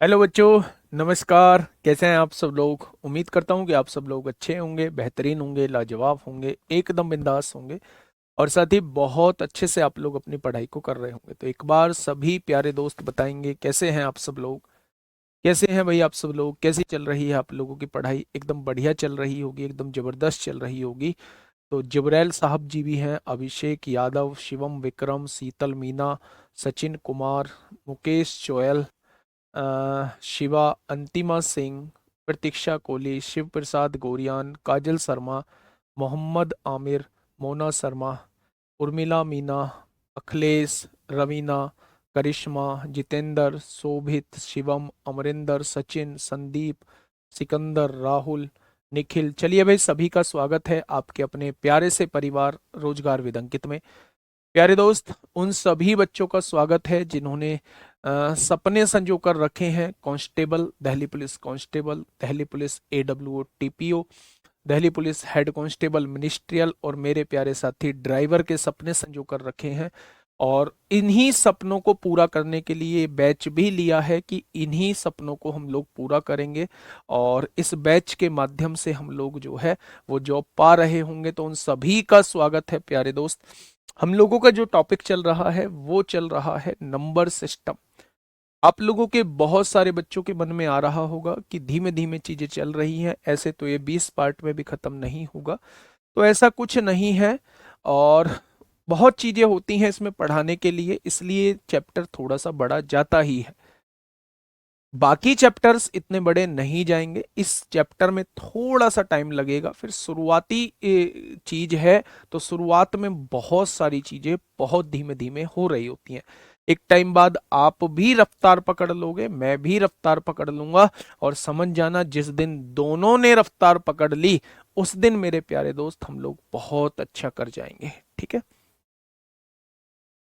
Hello बच्चों। नमस्कार। कैसे हैं आप सब लोग? उम्मीद करता हूं कि आप सब लोग अच्छे होंगे, बेहतरीन होंगे, लाजवाब होंगे, एकदम बिंदास होंगे और साथ ही बहुत अच्छे से आप लोग अपनी पढ़ाई को कर रहे होंगे। तो एक बार सभी प्यारे दोस्त बताएंगे कैसे हैं आप सब लोग? कैसे हैं भाई आप सब लोग? कैसी चल रही है आप लोगों की पढ़ाई? एकदम बढ़िया चल रही होगी, एकदम जबरदस्त चल रही होगी। तो जबरैल साहब जी भी हैं, अभिषेक यादव, शिवम विक्रम, शीतल मीना, सचिन कुमार, मुकेश चोयल, शिवा, अंतिमा सिंह, प्रतीक्षा कोहली, शिव प्रसाद गौरियान, काजल शर्मा, मोहम्मद आमिर, मोना शर्मा, उर्मिला मीना, अखिलेश, रवीना, करिश्मा, जितेंद्र, शोभित, शिवम, अमरिंदर, सचिन, संदीप, सिकंदर, राहुल, निखिल। चलिए भाई, सभी का स्वागत है आपके अपने प्यारे से परिवार रोजगार विद अंकित में। प्यारे दोस्त, उन सभी बच्चों का स्वागत है जिन्होंने सपने संजो कर रखे हैं। Constable, Delhi police constable, Delhi police AWO TPO, Delhi police head constable ministerial और मेरे प्यारे साथी ड्राइवर के सपने संजो कर रखे हैं। और इन्हीं सपनों को पूरा करने के लिए बैच भी लिया है कि इन्हीं सपनों को हम लोग पूरा करेंगे। और इस बैच के माध्यम से हम लोग जो है वो जॉब पा रहे होंगे। तो उन सभी का स्वागत है प्यारे दोस्त। हम लोगों का जो टॉपिक चल रहा है वो चल रहा है नंबर सिस्टम। आप लोगों के बहुत सारे बच्चों के मन में आ रहा होगा कि धीमे धीमे चीजें चल रही हैं, ऐसे तो ये 20 पार्ट में भी खत्म नहीं होगा। तो ऐसा कुछ नहीं है। और बहुत चीजें होती हैं इसमें पढ़ाने के लिए, इसलिए चैप्टर थोड़ा सा बड़ा जाता ही है। बाकी चैप्टर्स इतने बड़े नहीं जाएंगे, इस चैप्टर में थोड़ा सा टाइम लगेगा। फिर शुरुआती चीज है, तो शुरुआत में बहुत सारी चीजें बहुत धीमे धीमे हो रही होती हैं। एक टाइम बाद आप भी रफ्तार पकड़ लोगे, मैं भी रफ्तार पकड़ लूंगा। और समझ जाना, जिस दिन दोनों ने रफ्तार पकड़ ली उस दिन मेरे प्यारे दोस्त हम लोग बहुत अच्छा कर जाएंगे। ठीक है।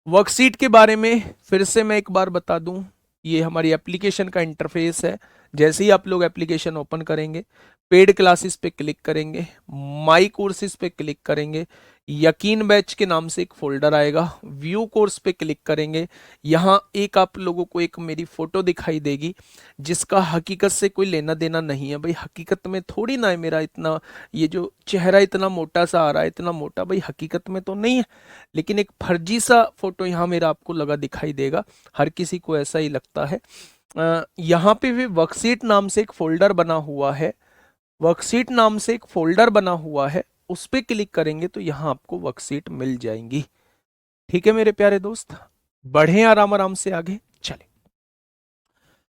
वर्कशीट के बारे में फिर से मैं एक बार बता दूं। ये हमारी एप्लीकेशन का इंटरफेस है। जैसे ही आप लोग एप्लीकेशन ओपन करेंगे, पेड क्लासेस पे क्लिक करेंगे, माई कोर्सेज पे क्लिक करेंगे, यकीन बैच के नाम से एक फोल्डर आएगा, व्यू कोर्स पे क्लिक करेंगे। यहाँ एक आप लोगों को एक मेरी फोटो दिखाई देगी जिसका हकीकत से कोई लेना देना नहीं है भाई। हकीकत में थोड़ी ना है मेरा इतना, ये जो चेहरा इतना मोटा सा आ रहा है, इतना मोटा भाई हकीकत में तो नहीं है। लेकिन एक फर्जी सा फोटो यहाँ मेरा आपको लगा दिखाई देगा। हर किसी को ऐसा ही लगता है। यहाँ पे भी वर्कशीट नाम से एक फोल्डर बना हुआ है। वर्कशीट नाम से एक फोल्डर बना हुआ है, उस पे क्लिक करेंगे तो यहाँ आपको वर्कशीट मिल जाएंगी। ठीक है मेरे प्यारे दोस्त, बढ़े आराम आराम से आगे चले।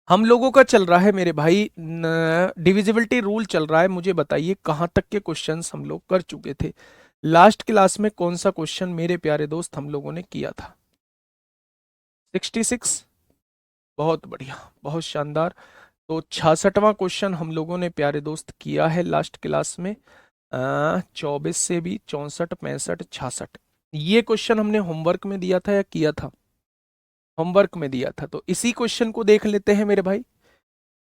हम लोगों का चल रहा है मेरे भाई, डिविजिबिलिटी रूल चल रहा है। मुझे बताइए कहाँ तक के क्वेश्चंस हम लोग कर चुके थे? लास्ट क्लास में कौन सा क्वेश्चन मेरे प्यारे दोस्त हम लोगों ने किया था? 66। बहुत बढ़िया, बहुत शानदार। तो 66वां क्वेश्चन हम लोगों ने प्यारे दोस्त किया है लास्ट क्लास में। 24 से भी 64, 65, 66, ये क्वेश्चन हमने होमवर्क में दिया था या किया था? होमवर्क में दिया था। तो इसी क्वेश्चन को देख लेते हैं मेरे भाई।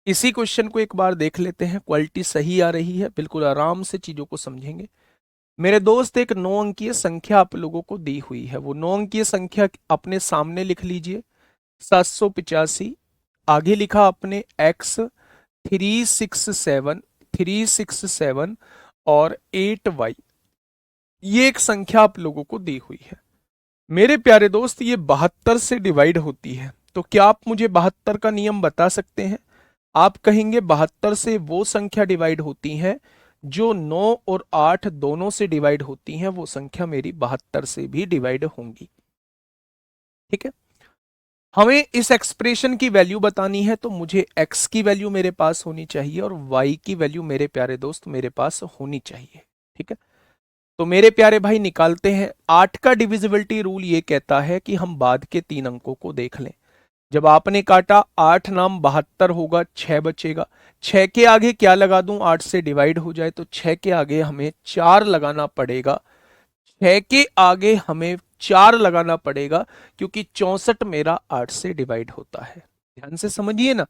इसी क्वेश्चन को एक बार देख लेते हैं। क्वालिटी सही आ रही है, बिल्कुल आराम से चीजों को समझेंगे मेरे दोस्त। एक 9 अंकीय संख्या आप लोगों को दी हुई है, वो 9 अंकीय संख्या अपने सामने लिख लीजिए। 785। आगे लिखा अपने एक्स, 367, 367 और 8y। ये एक संख्या आप लोगों को दी हुई है मेरे प्यारे दोस्त। ये 72 से डिवाइड होती है। तो क्या आप मुझे 72 का नियम बता सकते हैं? आप कहेंगे 72 से वो संख्या डिवाइड होती हैं जो 9 और 8 दोनों से डिवाइड होती हैं, वो संख्या मेरी 72 से भी डिवाइड होंगी। ठीक है। हमें इस एक्सप्रेशन की वैल्यू बतानी है, तो मुझे x की वैल्यू मेरे पास होनी चाहिए और y की वैल्यू मेरे प्यारे दोस्त मेरे पास होनी चाहिए। ठीक है। तो मेरे प्यारे भाई निकालते हैं। 8 का डिविजिबिलिटी रूल ये कहता है कि हम बाद के 3 अंकों को देख लें। जब आपने काटा 8 नाम 72 होगा, 6 बचेगा। 6 के आगे क्या लगा दूं? 8 से डिवाइड हो जाए तो 6 के आगे हमें 4 लगाना पड़ेगा। 6 के आगे हमें 4 लगाना पड़ेगा क्योंकि 64 मेरा 8 से डिवाइड होता है। ध्यान से समझिए ना,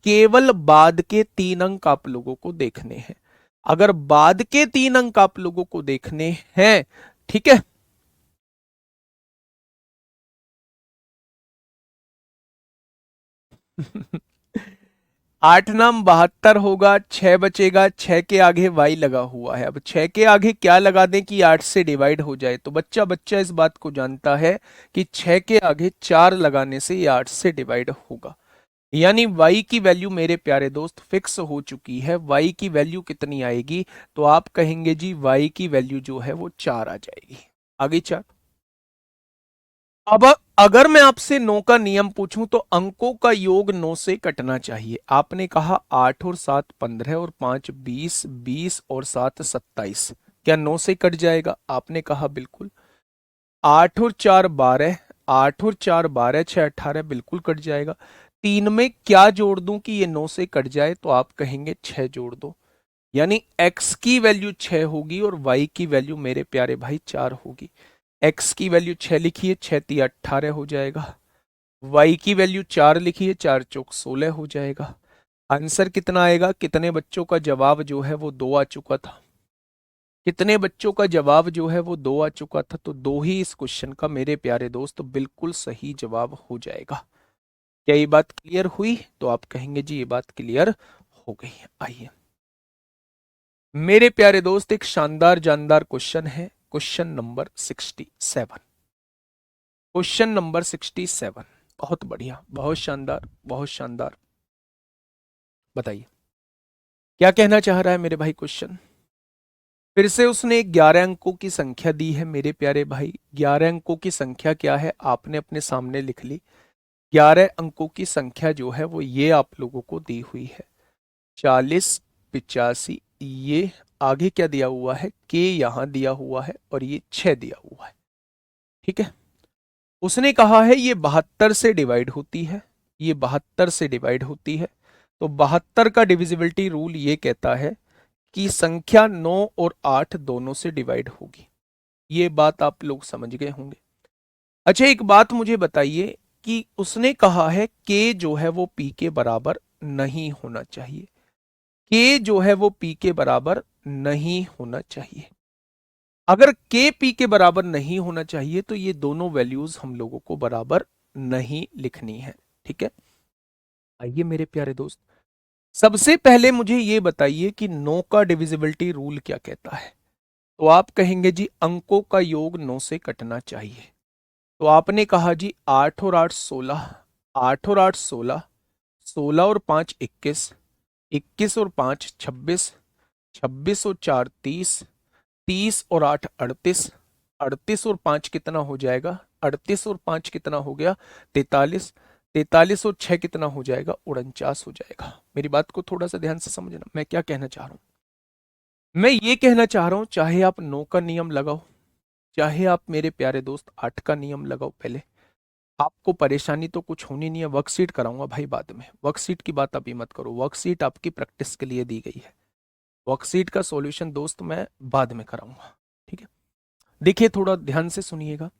केवल बाद के 3 अंक आप लोगों को देखने हैं। अगर बाद के 3 अंक आप लोगों को देखने हैं, ठीक है। 8 नाम 72 होगा, 6 बचेगा, 6 के आगे y लगा हुआ है। अब 6 के आगे क्या लगा दें कि 8 से डिवाइड हो जाए, तो बच्चा बच्चा इस बात को जानता है कि 6 के आगे 4 लगाने से ये 8 से डिवाइड होगा। यानी y की वैल्यू मेरे प्यारे दोस्त फिक्स हो चुकी है। y की वैल्यू कितनी आएगी, तो आप कहेंगे जी y की वैल्यू जो है वो 4 आ जाएगी। आगे 4। अब अगर मैं आपसे 9 का नियम पूछूं तो अंकों का योग 9 से कटना चाहिए। आपने कहा 8 और 7 15 और 5 20, 20 और 7 27, क्या 9 से कट जाएगा? आपने कहा बिल्कुल। 8 और 4 12, 8 और 4 12, 6 18, बिल्कुल कट जाएगा। 3 में क्या जोड़ दूं कि ये 9 से कट जाए, तो आप कहेंगे 6 जोड़ दो। यानी x की वैल्यू 6 होगी और y की वैल्यू मेरे प्यारे भाई 4 होगी। x की वैल्यू 6 लिखिए, 6 तिया 18 हो जाएगा। y की वैल्यू 4 लिखिए, 4 चौक 16 हो जाएगा। आंसर कितना आएगा? कितने बच्चों का जवाब जो है वो 2 आ चुका था? कितने बच्चों का जवाब जो है वो 2 आ चुका था? तो 2 ही इस क्वेश्चन का मेरे प्यारे दोस्त बिल्कुल सही जवाब हो जाएगा। क्या ये बात क्लियर हुई? तो आप कहेंगे जी ये बात क्लियर हो गई। आइए मेरे प्यारे दोस्त, एक शानदार जानदार क्वेश्चन है, क्वेश्चन नंबर 67। क्वेश्चन नंबर 67, बहुत बढ़िया, बहुत शानदार, बहुत शानदार। बताइए क्या कहना चाह रहा है मेरे भाई क्वेश्चन। फिर से उसने 11 अंकों की संख्या दी है मेरे प्यारे भाई। 11 अंकों की संख्या क्या है आपने अपने सामने लिख ली। 11 अंकों की संख्या जो है वो ये आप लोगों को दी हुई है, 40 85। ये आगे क्या दिया हुआ है, के यहां दिया हुआ है और ये 6 दिया हुआ है। ठीक है, उसने कहा है ये 72 से डिवाइड होती है, ये 72 से डिवाइड होती है। तो 72 का डिविजिबिलिटी रूल ये कहता है कि संख्या 9 और 8 दोनों से डिवाइड होगी। ये बात आप लोग समझ गए होंगे। अच्छा एक बात मुझे बताइए कि उसने कहा है के जो है वो पी के बराबर नहीं होना चाहिए। के जो है वो पी के बराबर नहीं होना चाहिए। अगर के पी के बराबर नहीं होना चाहिए तो ये दोनों वैल्यूज हम लोगों को बराबर नहीं लिखनी है। ठीक है, आइए मेरे प्यारे दोस्त, सबसे पहले मुझे ये बताइए कि 9 का डिविजिबिलिटी रूल क्या कहता है। तो आप कहेंगे जी अंकों का योग 9 से कटना चाहिए। तो आपने कहा जी 8 और 8 16, 8 और 8 16, 16 और 5 21, 21 और 5 26, 26 और 4 30, 30 और 8 38, 38 और 5 कितना हो जाएगा, 38 और 5 कितना हो गया 43, 43 और 6 कितना हो जाएगा 49 हो जाएगा। मेरी बात को थोड़ा सा ध्यान से समझना, मैं क्या कहना चाह रहा हूं। मैं ये कहना चाह रहा हूं चाहे आप 9 का नियम लगाओ, चाहे आप मेरे प्यारे दोस्त 8 का नियम लगाओ, पहले आपको परेशानी तो कुछ होनी नहीं है। वर्कशीट कराऊंगा भाई बाद में, वर्कशीट की बात अभी मत करो, वर्कशीट आपकी प्रैक्टिस के लिए दी गई है। वर्कशीट का सॉल्यूशन दोस्त मैं बाद में कराऊंगा। ठीक है, देखिए थोड़ा ध्यान से सुनिएगा।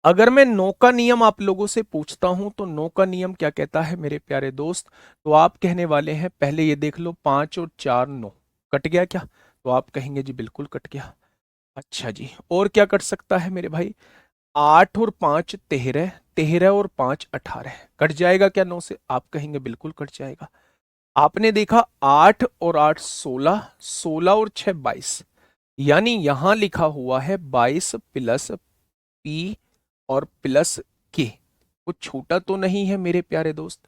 अगर मैं 9 का नियम आप लोगों से पूछता हूं तो 9 का नियम क्या कहता है मेरे प्यारे दोस्त, तो आप कहने वाले हैं पहले ये देख लो 5 और 4 9, कट गया क्या? तो आप कहेंगे जी बिल्कुल कट गया। अच्छा जी, और क्या कट सकता है मेरे भाई? 8 और 5 13, 13 और 5 18, कट जाएगा क्या 9 से? आप कहेंगे बिल्कुल कट जाएगा। आपने देखा 8 और 8 16, 16 और 6 22, यानी यहां लिखा हुआ है 22 प्लस पी और प्लस के। कुछ छोटा तो नहीं है मेरे प्यारे दोस्त।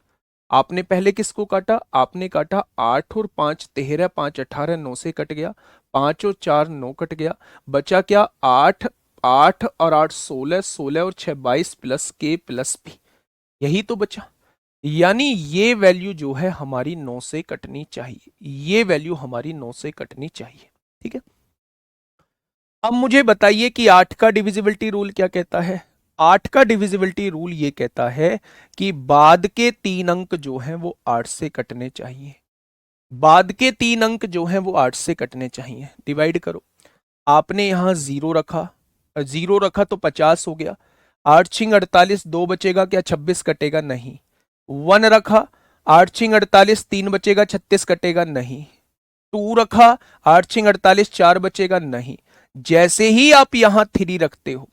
आपने पहले किसको काटा? आपने काटा 8 और 5 13, 5 18, 9 से कट गया, 5 और 4 9 कट गया, बचा क्या 8, 8 और 8 16, 16 और 6 22 प्लस के प्लस पी, यही तो बचा। यानी ये वैल्यू जो है हमारी 9 से कटनी चाहिए, ये वैल्यू हमारी 9 से कटनी चाहिए। ठीक है, अब मुझे बताइए कि 8 का डिविजिबिलिटी रूल क्या कहता है। 8 का डिविजिबिलिटी रूल ये कहता है कि बाद के 3 अंक जो हैं वो 8 से कटने चाहिए। बाद के 3 अंक जो हैं वो 8 से कटने चाहिए। डिवाइड करो, आपने यहां 0 रखा, 0 रखा तो 50 हो गया, 8 छिंग 48, 2 बचेगा क्या 26 कटेगा? नहीं। 1 रखा, 8 छिंग 48, 3 बचेगा 36 कटेगा? नहीं। 2 रखा, 8 छिंग 48, 4 बचेगा? नहीं। जैसे ही आप यहां 3 रखते हो,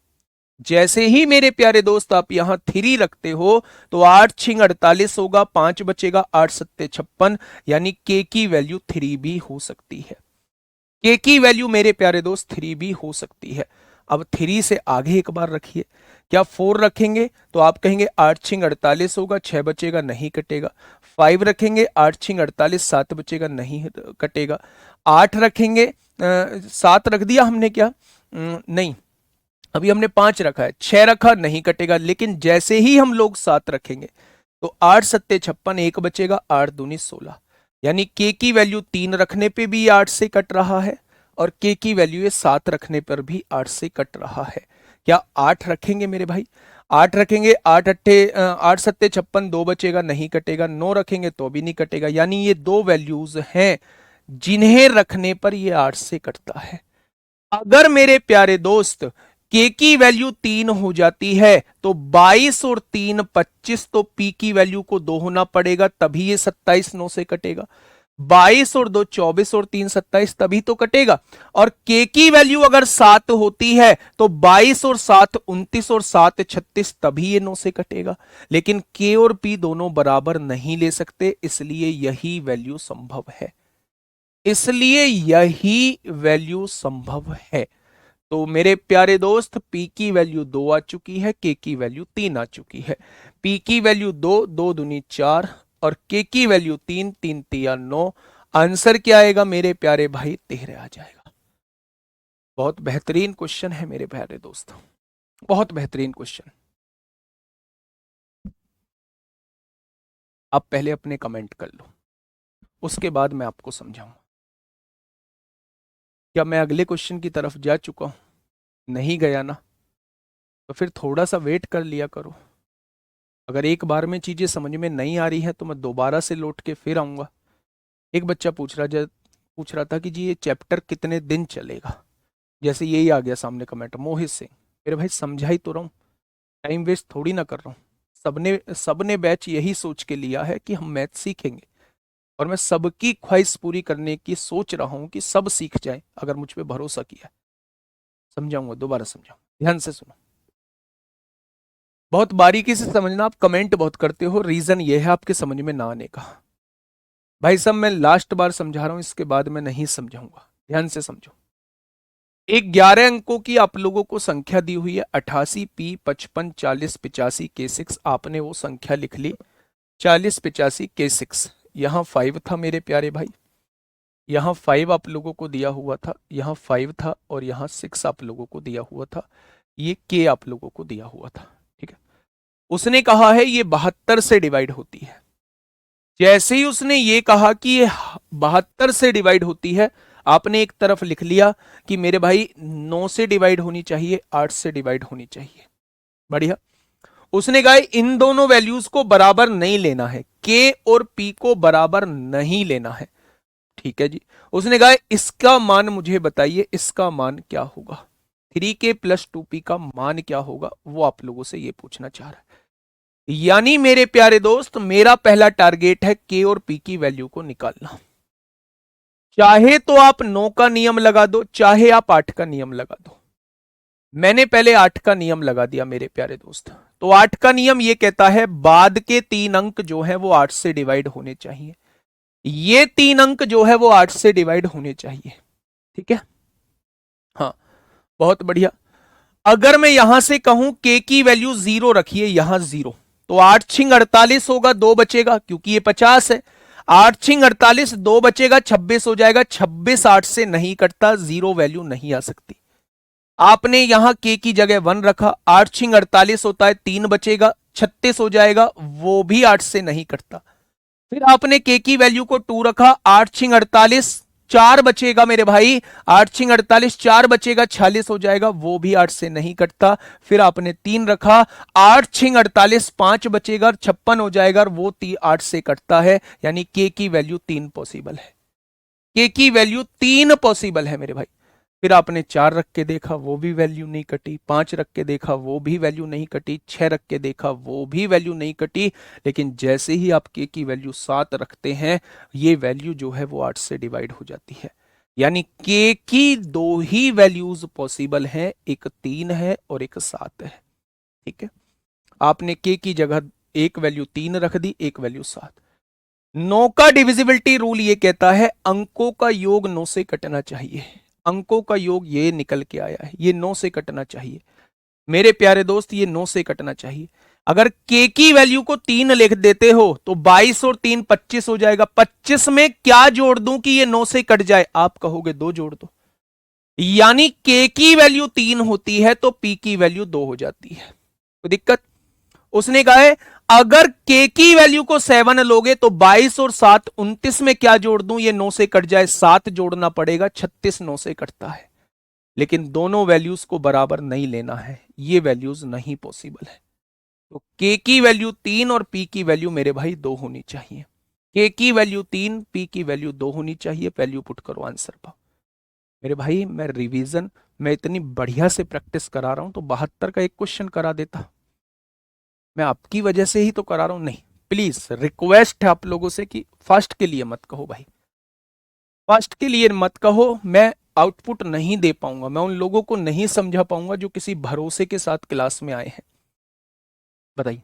जैसे ही मेरे प्यारे दोस्त आप यहां 3 रखते हो तो 8 6 48 होगा, 5 बचेगा, 8 7 56, यानी के की वैल्यू 3 भी हो सकती है। के की वैल्यू मेरे प्यारे दोस्त 3 भी हो सकती है। अब 3 से आगे एक बार रखिए, क्या 4 रखेंगे तो आप कहेंगे 8 6 48 होगा, 6 बचेगा, नहीं कटेगा। 5 रखेंगे 8 6 48, 7 बचेगा, नहीं कटेगा। 8 रखेंगे, 7 रख दिया हमने क्या, नहीं, अभी हमने 5 रखा है, 6 रखा, नहीं कटेगा। लेकिन जैसे ही हम लोग 7 रखेंगे तो 8 7 56, 1 बचेगा, 8 दूनी 16, यानी के की वैल्यू 3 रखने पे भी 8 से कट रहा है और के की वैल्यू ये 7 रखने पर भी 8 से कट रहा है। क्या 8 रखेंगे मेरे भाई, 8 रखेंगे, 8 7 56, 2 बचेगा, नहीं कटेगा। 9 रखेंगे तो भी नहीं कटेगा, यानी ये दो वैल्यूज हैं जिन्हें रखने पर ये 8 से कटता है। अगर मेरे प्यारे दोस्त के की वैल्यू 3 हो जाती है तो 22 और 3 25, तो पी की वैल्यू को 2 होना पड़ेगा, तभी ये 27 9 से कटेगा। 22 और 2 24 और 3 27, तभी तो कटेगा। और के की वैल्यू अगर 7 होती है तो 22 और 7 29 और 7 36, तभी ये 9 से कटेगा। लेकिन के और पी दोनों बराबर नहीं ले सकते, इसलिए यही वैल्यू संभव है, इसलिए यही वैल्यू संभव है। तो मेरे प्यारे दोस्त पी की वैल्यू 2 आ चुकी है, के की वैल्यू 3 आ चुकी है। पी की वैल्यू 2, 2 दूनी 4 और के की वैल्यू 3, 3 तिया 9। आंसर क्या आएगा मेरे प्यारे भाई, 13 आ जाएगा। बहुत बेहतरीन क्वेश्चन है मेरे प्यारे दोस्त, बहुत बेहतरीन क्वेश्चन। आप पहले अपने कमेंट कर लो, उसके बाद मैं आपको समझाऊंगा। क्या मैं अगले क्वेश्चन की तरफ जा चुका हूं? नहीं गया ना, तो फिर थोड़ा सा वेट कर लिया करो। अगर एक बार में चीजें समझ में नहीं आ रही है तो मैं दोबारा से लौट के फिर आऊंगा। एक बच्चा पूछ रहा था कि जी ये चैप्टर कितने दिन चलेगा, जैसे यही आ गया सामने कमेंट मोहित सिंह। मेरे भाई समझा ही तो रहा हूँ, टाइम वेस्ट थोड़ी ना कर रहा हूँ। सबने बैच यही सोच के लिया है कि हम मैथ सीखेंगे, और मैं सबकी ख्वाहिश पूरी करने की सोच रहा हूँ कि सब सीख जाए, अगर मुझ पर भरोसा किया। समझाऊंगा, दोबारा समझाऊंगा, ध्यान से सुनो, बहुत बारीकी से समझना। आप कमेंट बहुत करते हो, रीजन ये है आपके समझ में ना आने का। भाई साहब मैं लास्ट बार समझा रहा हूं, इसके बाद मैं नहीं समझाऊंगा, ध्यान से समझो। एक 11 अंकों की आप लोगों को संख्या दी हुई है, 88 P 55 40 85 K6। आपने वो संख्या लिख ली 40 85 K6। यहाँ 5 था मेरे प्यारे भाई, यहाँ 5 आप लोगों को दिया हुआ था, यहाँ 5 था और यहाँ 6 आप लोगों को दिया हुआ था, ये K आप लोगों को दिया हुआ था। ठीक है, उसने कहा है ये 72 से डिवाइड होती है। जैसे ही उसने ये कहा कि ये 72 से डिवाइड होती है, आपने एक तरफ लिख लिया कि मेरे भाई 9 से डिवाइड होनी चाहिए, 8 से डिवाइड होनी चाहिए। बढ़िया। उसने कहा इन दोनों वैल्यूज को बराबर नहीं लेना है, के और पी को बराबर नहीं लेना है। ठीक है जी। उसने कहा इसका मान मुझे बताइए, इसका मान क्या होगा, 3K + 2P का मान क्या होगा, वो आप लोगों से ये पूछना चाह रहा है। यानी मेरे प्यारे दोस्त मेरा पहला टारगेट है के और पी की वैल्यू को निकालना। चाहे तो आप 9 का नियम लगा दो, चाहे आप 8 का नियम लगा दो। मैंने पहले 8 का नियम लगा दिया मेरे प्यारे दोस्त। तो 8 का नियम ये कहता है बाद के 3 अंक जो है वो 8 से डिवाइड होने चाहिए, ये 3 अंक जो है वो 8 से डिवाइड होने चाहिए। ठीक है, हाँ, बहुत बढ़िया। अगर मैं यहां से कहूं के की वैल्यू 0 रखिए, यहां 0, तो 8 6 48 होगा, 2 बचेगा क्योंकि ये 50 है। 8 6 48, 2 बचेगा, 26 हो जाएगा। 26 8 से नहीं कटता, 0 वैल्यू नहीं आ सकती। आपने यहां के की जगह 1 रखा, 8 6 48 होता है, 3 बचेगा, 36 हो जाएगा, वो भी 8 से नहीं कटता। फिर आपने के की वैल्यू को 2 रखा, 8 6 48, 4 बचेगा मेरे भाई, 8 6 48, 4 बचेगा, 46 हो जाएगा, वो भी 8 से नहीं कटता। फिर आपने 3 रखा, 8 6 48, 5 बचेगा, 56 हो जाएगा, वो 8 से कटता है, यानी के की वैल्यू 3 पॉसिबल है। के की वैल्यू 3 पॉसिबल है मेरे भाई। फिर आपने 4 रख के देखा, वो भी वैल्यू नहीं कटी। 5 रख के देखा, वो भी वैल्यू नहीं कटी। 6 रख के देखा, वो भी वैल्यू नहीं कटी। लेकिन जैसे ही आप के की वैल्यू 7 रखते हैं, ये वैल्यू जो है वो 8 से डिवाइड हो जाती है। यानी के की दो ही वैल्यूज पॉसिबल है, एक 3 है और एक 7 है। ठीक है, आपने के की जगह एक वैल्यू 3 रख दी, एक वैल्यू 7। 9 का डिविजिबिलिटी रूल ये कहता है अंकों का योग 9 से कटना चाहिए। अंकों का योग ये निकल के आया है, ये 9 से कटना चाहिए मेरे प्यारे दोस्त, ये 9 से कटना चाहिए। अगर के की वैल्यू को 3 लिख देते हो तो 22 और 3 25 हो जाएगा। 25 में क्या जोड़ दूं कि ये 9 से कट जाए? आप कहोगे 2 जोड़ दो। यानी के की वैल्यू 3 होती है तो पी की वैल्यू 2 हो जाती है। कोई दिक्कत? उसने कहा है अगर के की वैल्यू को 7 लोगे तो 22 और 7 29 में क्या जोड़ दूं ये 9 से कट जाए? 7 जोड़ना पड़ेगा, 36 9 से कटता है। लेकिन दोनों वैल्यूज को बराबर नहीं लेना है, ये वैल्यूज नहीं पॉसिबल है। तो के की वैल्यू 3 और पी की वैल्यू मेरे भाई 2 होनी चाहिए। के की वैल्यू 3, पी की वैल्यू 2 होनी चाहिए। वैल्यू पुट करो, आंसर पाओ। मेरे भाई मैं रिवीजन मैं इतनी बढ़िया से प्रैक्टिस करा रहा हूं तो 72 का एक क्वेश्चन करा देता। मैं आपकी वजह से ही तो करा रहा हूं। नहीं, प्लीज रिक्वेस्ट है आप लोगों से कि फर्स्ट के लिए मत कहो भाई, फर्स्ट के लिए मत कहो। मैं आउटपुट नहीं दे पाऊंगा, मैं उन लोगों को नहीं समझा पाऊंगा जो किसी भरोसे के साथ क्लास में आए हैं। बताइए।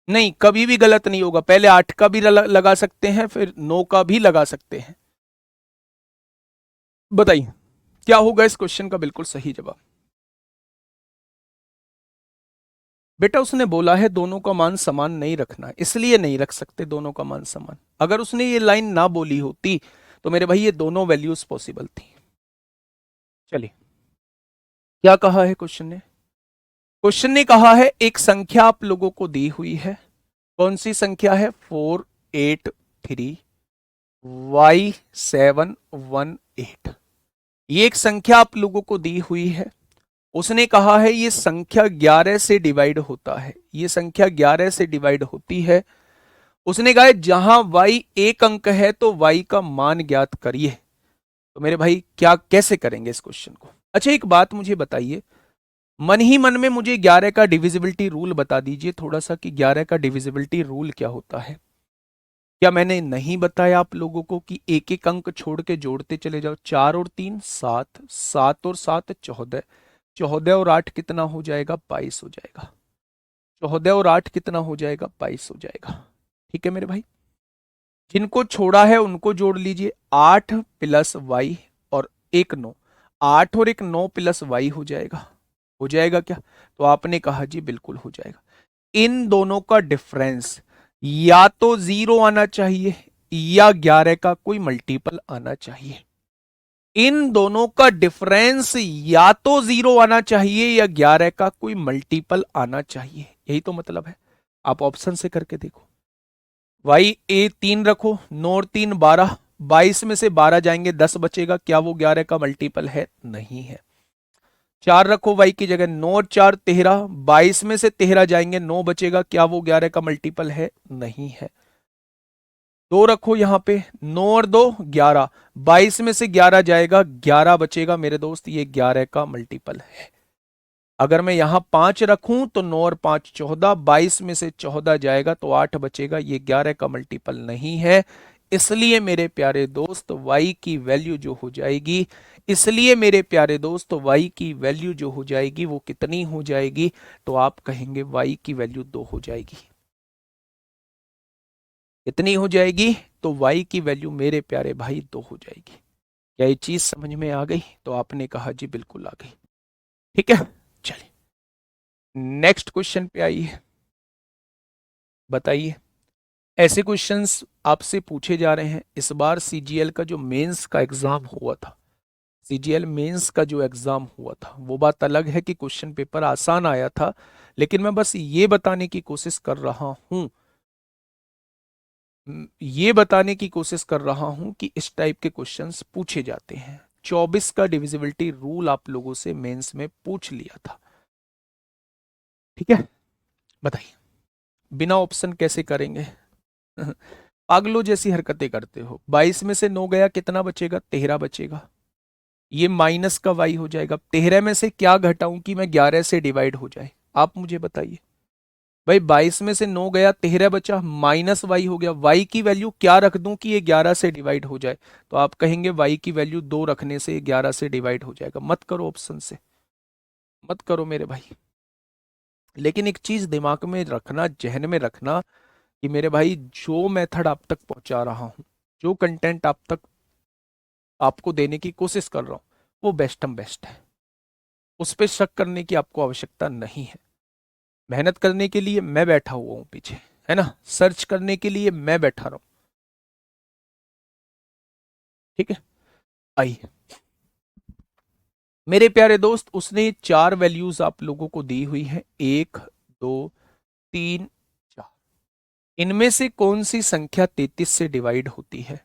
नहीं, कभी भी गलत नहीं होगा। पहले 8 का भी लगा सकते हैं, फिर 9 का भी लगा सकते हैं। बताइए क्या होगा इस क्वेश्चन का बिल्कुल सही जवाब? बेटा उसने बोला है दोनों का मान समान नहीं रखना, इसलिए नहीं रख सकते दोनों का मान समान। अगर उसने ये लाइन ना बोली होती तो मेरे भाई ये दोनों वैल्यूज पॉसिबल थी। चलिए, क्या कहा है क्वेश्चन ने? क्वेश्चन ने कहा है एक संख्या आप लोगों को दी हुई है। कौन सी संख्या है? 483y718। ये एक संख्या आप लोगों को दी हुई है। उसने कहा है ये संख्या 11 से डिवाइड होता है, ये संख्या 11 से डिवाइड होती है। उसने कहा है जहां y एक अंक है तो y का मान ज्ञात करिए। तो मेरे भाई क्या कैसे करेंगे इस क्वेश्चन को? अच्छा एक बात मुझे बताइए, मन ही मन में मुझे 11 का डिविजिबिलिटी रूल बता दीजिए थोड़ा सा कि 11 का डिविजिबिलिटी रूल क्या होता है। क्या मैंने नहीं बताया आप लोगों को कि एक एक अंक छोड़ के जोड़ते चले जाओ? 4 और 3 7, 7 और 7 14, 14 और 8 कितना हो जाएगा? 22 हो जाएगा। 14 और 8 कितना हो जाएगा? 22 हो जाएगा। ठीक है मेरे भाई, जिनको छोड़ा है उनको जोड़ लीजिए। 8 प्लस वाई और एक 9, 8 और एक 9 प्लस वाई हो जाएगा। हो जाएगा क्या? तो आपने कहा जी बिल्कुल हो जाएगा। इन दोनों का डिफरेंस या तो 0 आना चाहिए या 11 का कोई मल्टीपल आना चाहिए। इन दोनों का डिफरेंस या तो 0 आना चाहिए या 11 का कोई मल्टीपल आना चाहिए, यही तो मतलब है। आप ऑप्शन से करके देखो। वाई ए 3 रखो, 9 और 3 12, 22 में से 12 जाएंगे 10 बचेगा, क्या वो 11 का मल्टीपल है? नहीं है। 4 रखो वाई की जगह, 9 और 4 13, 22 में से 13 जाएंगे 9 बचेगा, क्या वो 11 का मल्टीपल है? नहीं है। 2 रखो यहां पे, 9 और 2 11, 22 में से 11 जाएगा 11 बचेगा मेरे दोस्त, ये 11 का मल्टीपल है। अगर मैं यहां 5 रखूं तो 9 और 5 14, 22 में से 14 जाएगा तो 8 बचेगा, ये 11 का मल्टीपल नहीं है। इसलिए मेरे प्यारे दोस्त y की वैल्यू जो हो जाएगी, इसलिए मेरे प्यारे दोस्त y की वैल्यू जो हो जाएगी वो कितनी हो जाएगी? तो आप कहेंगे y की वैल्यू 2 हो जाएगी। कितनी हो जाएगी? तो y की वैल्यू मेरे प्यारे भाई 2 हो जाएगी। क्या ये चीज समझ में आ गई? तो आपने कहा जी बिल्कुल आ गई। ठीक है, चलिए नेक्स्ट क्वेश्चन पे आइए। बताइए, ऐसे क्वेश्चंस आपसे पूछे जा रहे हैं। इस बार सीजीएल का जो मेंस का एग्जाम हुआ था, सीजीएल मेंस का जो एग्जाम हुआ था वो बात अलग है कि क्वेश्चन पेपर आसान आया था, लेकिन मैं बस ये बताने की कोशिश कर रहा हूं, ये बताने की कोशिश कर रहा हूं कि इस टाइप के क्वेश्चंस पूछे जाते हैं। 24 का डिविजिबिलिटी रूल आप लोगों से मेंस में पूछ लिया था। ठीक है, बताइए बिना ऑप्शन कैसे करेंगे? पागलों जैसी हरकतें करते हो। 22 में से 9 गया, कितना बचेगा? 13 बचेगा। ये माइनस का वाई हो जाएगा। 13 में से क्या घटाऊं कि मैं 11 से डिवाइड हो जाए? आप मुझे बताइए। भाई 22 में से 9 गया, 13 बचा, माइनस वाई हो गया। वाई की वैल्यू क्या रख दूं कि ये 11 से डिवाइड हो जाए? तो आप कहेंगे वाई की वैल्यू 2 रखने से 11 से डिवाइड हो जाएगा। मत करो ऑप्शन से, मत करो मेरे भाई। लेकिन एक चीज दिमाग में रखना, जहन में रखना कि मेरे भाई जो मेथड आप तक पहुंचा रहा हूं, जो कंटेंट आप तक आपको देने की कोशिश कर रहा हूं, वो बेस्टम बेस्ट है। उस पर शक करने की आपको आवश्यकता नहीं है। मेहनत करने के लिए मैं बैठा हुआ हूं पीछे, है ना, सर्च करने के लिए मैं बैठा रहा हूं। ठीक है, आइए मेरे प्यारे दोस्त, उसने 4 वैल्यूज आप लोगों को दी हुई है, 1, 2, 3, 4। इनमें से कौन सी संख्या 33 से डिवाइड होती है?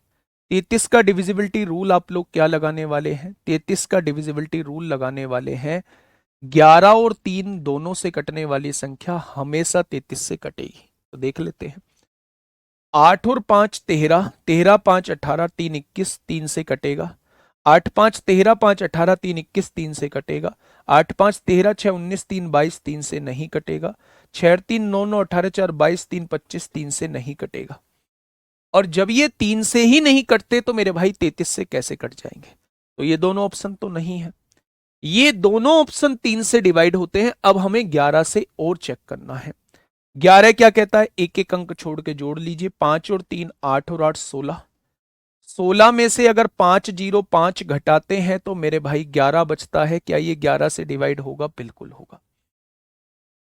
33 का डिविजिबिलिटी रूल आप लोग क्या लगाने वाले हैं? 33 का डिविजिबिलिटी रूल लगाने वाले हैं 11 और 3 दोनों से कटने वाली संख्या हमेशा 33 से कटेगी। तो देख लेते हैं। 8 और 5 13, 13 5 18, 3 21, 3 से कटेगा। 8 5 13, 5 18, 3 21, 3 से कटेगा। 8 5 13, 6 19, 3 22, 3 से नहीं कटेगा। 6 3 9 9 18 4 22, 3 25, 3 से नहीं कटेगा। और जब ये 3 से ही नहीं कटते तो मेरे भाई 33 से कैसे कट जाएंगे? तो ये दोनों ऑप्शन तो नहीं है। ये दोनों ऑप्शन 3 से डिवाइड होते हैं। अब हमें 11 से और चेक करना है। 11 क्या कहता है? एक एक अंक छोड़ के जोड़ लीजिए। 5 और 3 8 और 8 16। 16 में से अगर 5 0 5 घटाते हैं तो मेरे भाई 11 बचता है। क्या ये 11 से डिवाइड होगा? बिल्कुल होगा।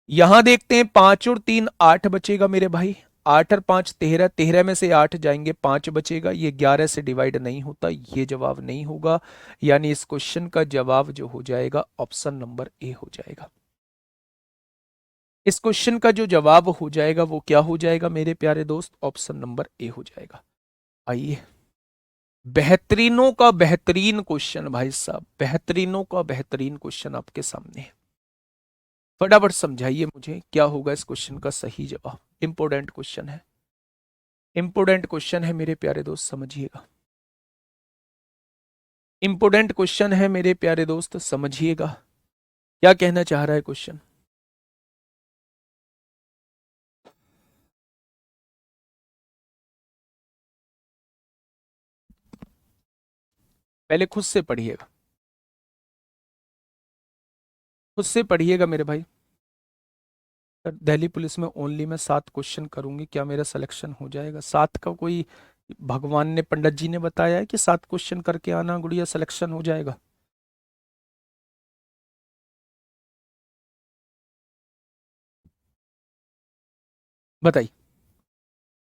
यहां देखते हैं, 5 और 3 8 बचेगा मेरे भाई। 8 और 5 13, 13 में से 8 जाएंगे, 5 बचेगा। ये 11 से डिवाइड नहीं होता, ये जवाब नहीं होगा। यानी इस क्वेश्चन का जवाब जो हो जाएगा, ऑप्शन नंबर ए हो जाएगा। इस क्वेश्चन का जो जवाब हो जाएगा वो क्या हो जाएगा मेरे प्यारे दोस्त? ऑप्शन नंबर ए हो जाएगा। आइए, बेहतरीनों का बेहतरीन क्वेश्चन भाई साहब, बेहतरीनों का बेहतरीन क्वेश्चन आपके सामने है। फटाफट समझाइए मुझे क्या होगा इस क्वेश्चन का सही जवाब। इंपॉर्टेंट क्वेश्चन है, इंपॉर्टेंट क्वेश्चन है मेरे प्यारे दोस्त, समझिएगा। इंपॉर्टेंट क्वेश्चन है मेरे प्यारे दोस्त, समझिएगा। क्या कहना चाह रहा है क्वेश्चन? पहले खुद से पढ़िएगा, खुद से पढ़िएगा मेरे भाई। दिल्ली पुलिस में ओनली मैं 7 क्वेश्चन करूंगी, क्या मेरा सिलेक्शन हो जाएगा? 7 का कोई भगवान ने, पंडित जी ने बताया है कि 7 क्वेश्चन करके आना गुड़िया सिलेक्शन हो जाएगा? बताइए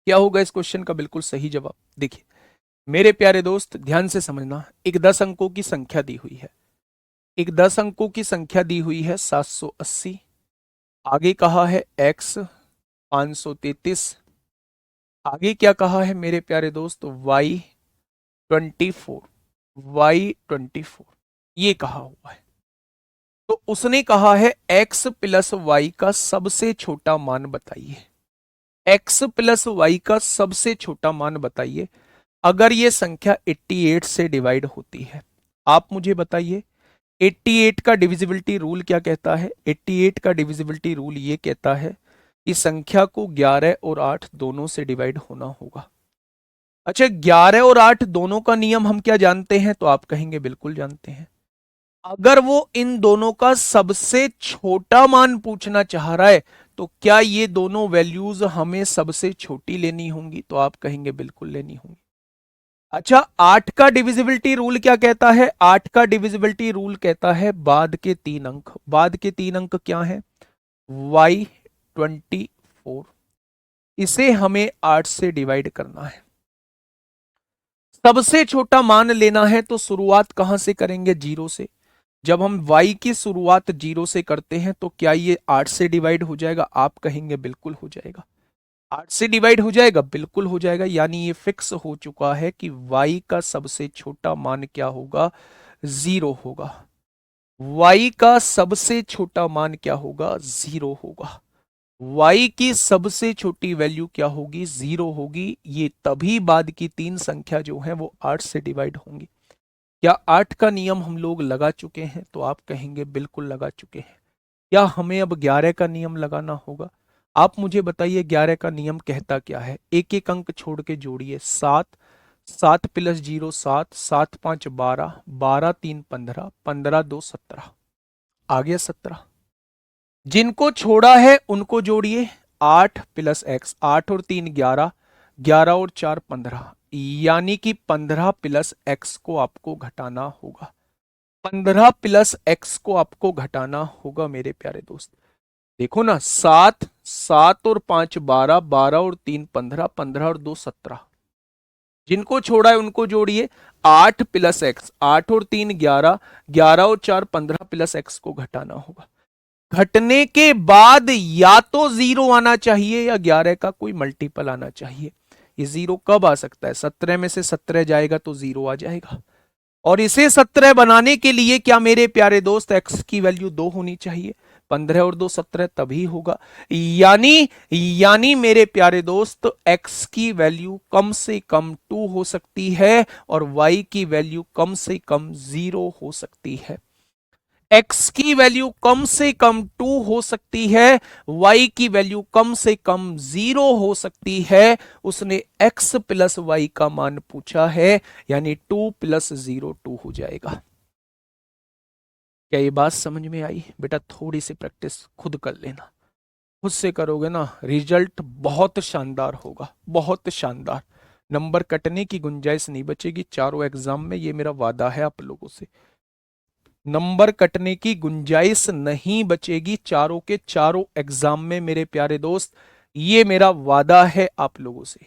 क्या होगा इस क्वेश्चन का बिल्कुल सही जवाब? देखिए मेरे प्यारे दोस्त, ध्यान से समझना। एक 10 अंकों की संख्या दी हुई है, एक 10 अंकों की संख्या दी हुई है 780। आगे कहा है x 533। आगे क्या कहा है मेरे प्यारे दोस्त? y 24, y 24, ये कहा हुआ है। तो उसने कहा है x प्लस वाई का सबसे छोटा मान बताइए। x प्लस वाई का सबसे छोटा मान बताइए अगर ये संख्या 88 से डिवाइड होती है। आप मुझे बताइए 88 का डिविजिबिलिटी रूल क्या कहता है? 88 का डिविजिबिलिटी रूल ये कहता है कि संख्या को 11 और 8 दोनों से डिवाइड होना होगा। अच्छा, 11 और 8 दोनों का नियम हम क्या जानते हैं? तो आप कहेंगे बिल्कुल जानते हैं। अगर वो इन दोनों का सबसे छोटा मान पूछना चाह रहा है तो क्या ये दोनों वैल्यूज हमें सबसे छोटी लेनी होंगी? तो आप कहेंगे बिल्कुल लेनी होंगी। अच्छा, 8 का डिविजिबिलिटी रूल क्या कहता है? 8 का डिविजिबिलिटी रूल कहता है बाद के 3 अंक। बाद के 3 अंक क्या है? y 24। इसे हमें 8 से डिवाइड करना है। सबसे छोटा मान लेना है तो शुरुआत कहां से करेंगे? 0 से। जब हम y की शुरुआत 0 से करते हैं तो क्या ये 8 से डिवाइड हो जाएगा? आप कहेंगे बिल्कुल हो जाएगा। 8 से डिवाइड हो जाएगा, बिल्कुल हो जाएगा। यानी ये फिक्स हो चुका है कि y का सबसे छोटा मान क्या होगा? 0 होगा। y का सबसे छोटा मान क्या होगा? 0 होगा। y की सबसे छोटी वैल्यू क्या होगी? 0 होगी। ये तभी बाद की 3 संख्या जो है वो 8 से डिवाइड होंगी। क्या 8 का नियम हम लोग लगा चुके हैं? तो आप कहेंगे बिल्कुल लगा चुके हैं। क्या हमें अब 11 का नियम लगाना होगा? आप मुझे बताइए 11 का नियम कहता क्या है? एक एक अंक छोड़ के जोड़िए। 7, 7 प्लस 0 7, 7 5 12, 12 3 15, 15 2 17, आ गया 17। जिनको छोड़ा है उनको जोड़िए। 8 प्लस एक्स, 8 और 3 11, 11 और 4 15, यानी कि 15 प्लस एक्स को आपको घटाना होगा। 15 प्लस एक्स को आपको घटाना होगा मेरे प्यारे दोस्त। देखो ना, 7, 7 और 5 12, 12 और 3 15, 15 और 2 17। जिनको छोड़ा है उनको जोड़िए। 8 प्लस एक्स, 8 और 3 11, 11 और 4 15 प्लस एक्स को घटाना होगा। घटने के बाद या तो जीरो आना चाहिए या 11 का कोई मल्टीपल आना चाहिए। ये जीरो कब आ सकता है? 17 में से 17 जाएगा तो जीरो आ जाएगा। और इसे 17 बनाने के लिए क्या मेरे प्यारे दोस्त, एक्स की वैल्यू 2 होनी चाहिए। 15 और 2 17 तभी होगा। यानी मेरे प्यारे दोस्त, एक्स की वैल्यू कम से कम 2 हो सकती है और वाई की वैल्यू कम से कम 0 हो सकती है। एक्स की वैल्यू कम से कम 2 हो सकती है, वाई की वैल्यू कम से कम 0 हो सकती है। उसने एक्स प्लस वाई का मान पूछा है, यानी 2 प्लस 0 2 हो जाएगा। क्या ये बात समझ में आई? बेटा थोड़ी सी प्रैक्टिस खुद कर लेना, खुद से करोगे ना रिजल्ट बहुत शानदार होगा, बहुत शानदार। नंबर कटने की गुंजाइश नहीं बचेगी चारों एग्जाम में, ये मेरा वादा है आप लोगों से। नंबर कटने की गुंजाइश नहीं बचेगी चारों के चारों एग्जाम में मेरे प्यारे दोस्त, ये मेरा वादा है आप लोगों से।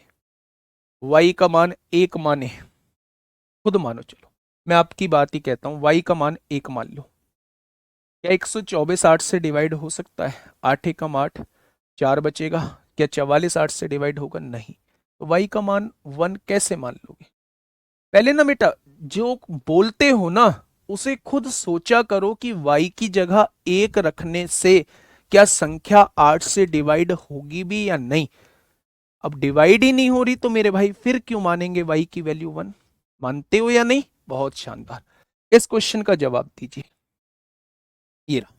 वाई का मान एक माने, खुद मानो, चलो मैं आपकी बात ही कहता हूं, वाई का मान एक मान लो। क्या 124 8 से डिवाइड हो सकता है? 8 एकम 8, 4 बचेगा। क्या 44 8 से डिवाइड होगा? नहीं। तो वाई का मान 1 कैसे मान लोगे? पहले ना बेटा, जो बोलते हो ना उसे खुद सोचा करो कि y की जगह 1 रखने से क्या संख्या 8 से डिवाइड होगी भी या नहीं। अब डिवाइड ही नहीं हो रही तो मेरे भाई फिर क्यों मानेंगे y की वैल्यू 1? मानते हो या नहीं? बहुत शानदार। इस क्वेश्चन का जवाब दीजिए। ये रहा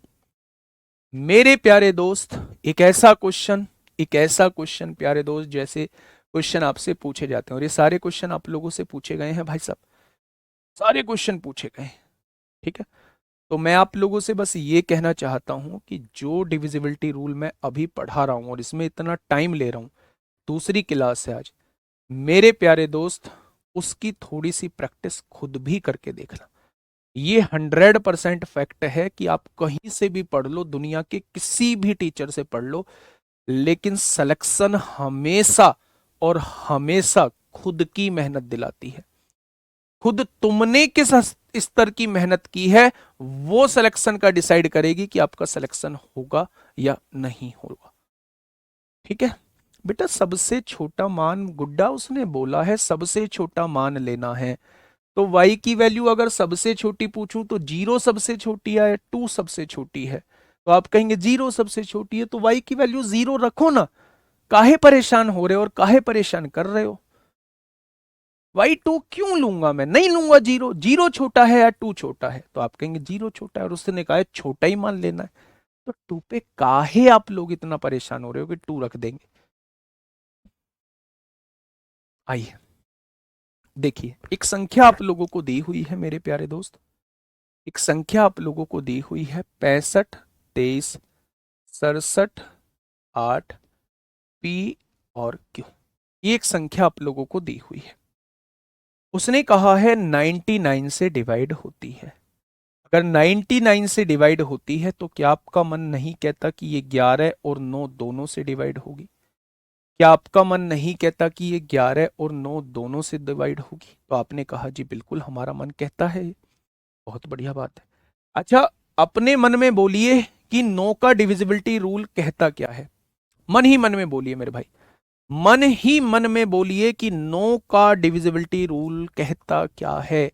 मेरे प्यारे दोस्त, एक ऐसा क्वेश्चन प्यारे दोस्त, जैसे क्वेश्चन आपसे पूछे जाते हैं, और ये सारे क्वेश्चन आप लोगों से पूछे गए हैं भाई साहब, सारे क्वेश्चन पूछे गए हैं। ठीक है, तो मैं आप लोगों से बस ये कहना चाहता हूं कि जो डिविजिबिलिटी रूल मैं अभी पढ़ा रहा हूं और इसमें इतना टाइम ले रहा हूं, दूसरी क्लास है आज, मेरे प्यारे दोस्त उसकी थोड़ी सी प्रैक्टिस खुद भी करके देखना। ये 100% फैक्ट है कि आप कहीं से भी पढ़ लो, दुनिया के किसी भी टीचर से पढ़ लो, लेकिन सिलेक्शन हमेशा और हमेशा खुद की मेहनत दिलाती है। खुद तुमने किस स्तर की मेहनत की है, वो सिलेक्शन का डिसाइड करेगी कि आपका सिलेक्शन होगा या नहीं होगा। ठीक है बेटा, सबसे छोटा मान, गुड्डा उसने बोला है सबसे छोटा मान लेना है। तो y की वैल्यू अगर सबसे छोटी पूछूं तो 0 सबसे छोटी है, 2 सबसे छोटी है। तो आप कहेंगे 0 सबसे छोटी है, तो y की वैल्यू 0 रखो ना, काहे परेशान हो रहे हो और काहे परेशान कर रहे हो? y2 क्यों लूंगा? मैं नहीं लूंगा जीरो। जीरो छोटा है या 2 छोटा है? तो आप कहेंगे 0 छोटा है और उसने कहा है छोटा ही मान लेना है। तो 2 पे काहे आप लोग इतना परेशान हो रहे हो कि 2 रख देंगे? आइए देखिए, एक संख्या आप लोगों को दी हुई है मेरे प्यारे दोस्त, एक संख्या आप लोगों को दी हुई है 65 23 67 8 पी और क्यू। ये एक संख्या आप लोगों को दी हुई है। उसने कहा है 99 से डिवाइड होती है। अगर 99 से डिवाइड होती है तो क्या आपका मन नहीं कहता कि ये 11 और 9 दोनों से डिवाइड होगी? क्या आपका मन नहीं कहता कि ये 11 और 9 दोनों से डिवाइड होगी? तो आपने कहा जी बिल्कुल हमारा मन कहता है। बहुत बढ़िया बात है। अच्छा, अपने मन में बोलिए कि 9 का डिविजिबिलिटी रूल कहता क्या है। मन ही मन में बोलिए मेरे भाई, मन ही मन में बोलिए कि 9 का डिविजिबिलिटी रूल कहता क्या है।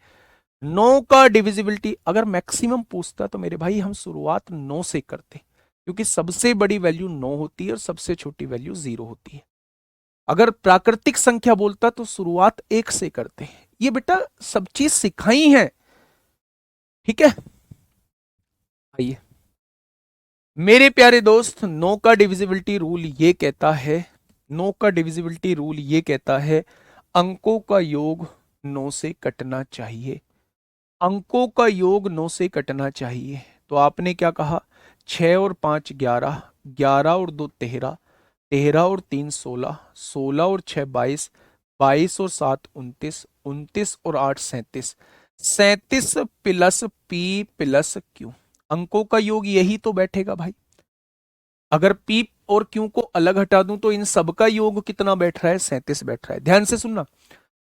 9 का डिविजिबिलिटी अगर मैक्सिमम पूछता तो मेरे भाई हम शुरुआत 9 से करते, क्योंकि सबसे बड़ी वैल्यू 9 होती है और सबसे छोटी वैल्यू 0 होती है। अगर प्राकृतिक संख्या बोलता तो शुरुआत 1 से करते हैं। ये बेटा सब चीज सिखाई है। ठीक है, आइए मेरे प्यारे दोस्त, नो का डिविजिबिलिटी रूल ये कहता है, नो का डिविजिबिलिटी रूल ये कहता है अंकों का योग 9 से कटना चाहिए। अंकों का योग 9 से कटना चाहिए। तो आपने क्या कहा, 6 और 5 11, 11 और 2 13, 13 और 3 16, 16 और 6 22, 22 और 7 29, 29 और 8 37, 37 प्लस पी प्लस क्यू। अंकों का योग यही तो बैठेगा भाई। अगर पी और क्यू को अलग हटा दूं तो इन सब का योग कितना बैठ रहा है, 37 बैठ रहा है। ध्यान से सुनना,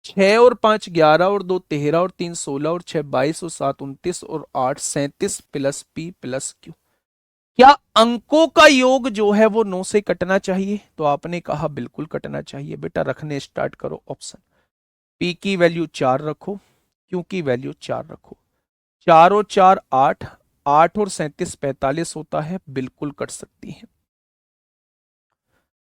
6 और 5 11 और 2 13 और 3 16 और 6 22 और 7 29 और 8 37 प्लस पी प्लस क्यू। क्या अंकों का योग जो है वो 9 से कटना चाहिए? तो आपने कहा बिल्कुल कटना चाहिए। बेटा रखने स्टार्ट करो ऑप्शन। पी की वैल्यू 4 रखो, क्यू की वैल्यू 4 रखो। 4 और 4 8, 8 और 37 45 होता है, बिल्कुल कट सकती है।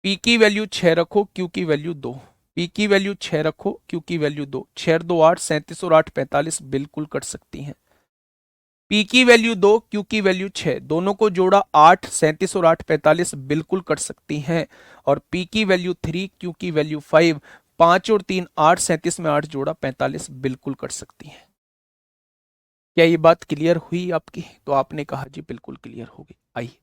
पी की वैल्यू 6 रखो, क्यू की वैल्यू 2। पी की वैल्यू 6 रखो, क्यू की वैल्यू 2। 6 2 8, 37 और 8 45, बिल्कुल कट सकती हैं। पी की वैल्यू 2, क्यू की वैल्यू 6, दोनों को जोड़ा 8, 37 और 8 45, बिल्कुल कट सकती हैं। और पी की वैल्यू 3, क्यू की वैल्यू 5, 5 और 3 8, 37 में 8 जोड़ा 45, बिल्कुल कट सकती हैं। क्या ये बात क्लियर हुई आपकी? तो आपने कहा जी बिल्कुल क्लियर होगी। आइए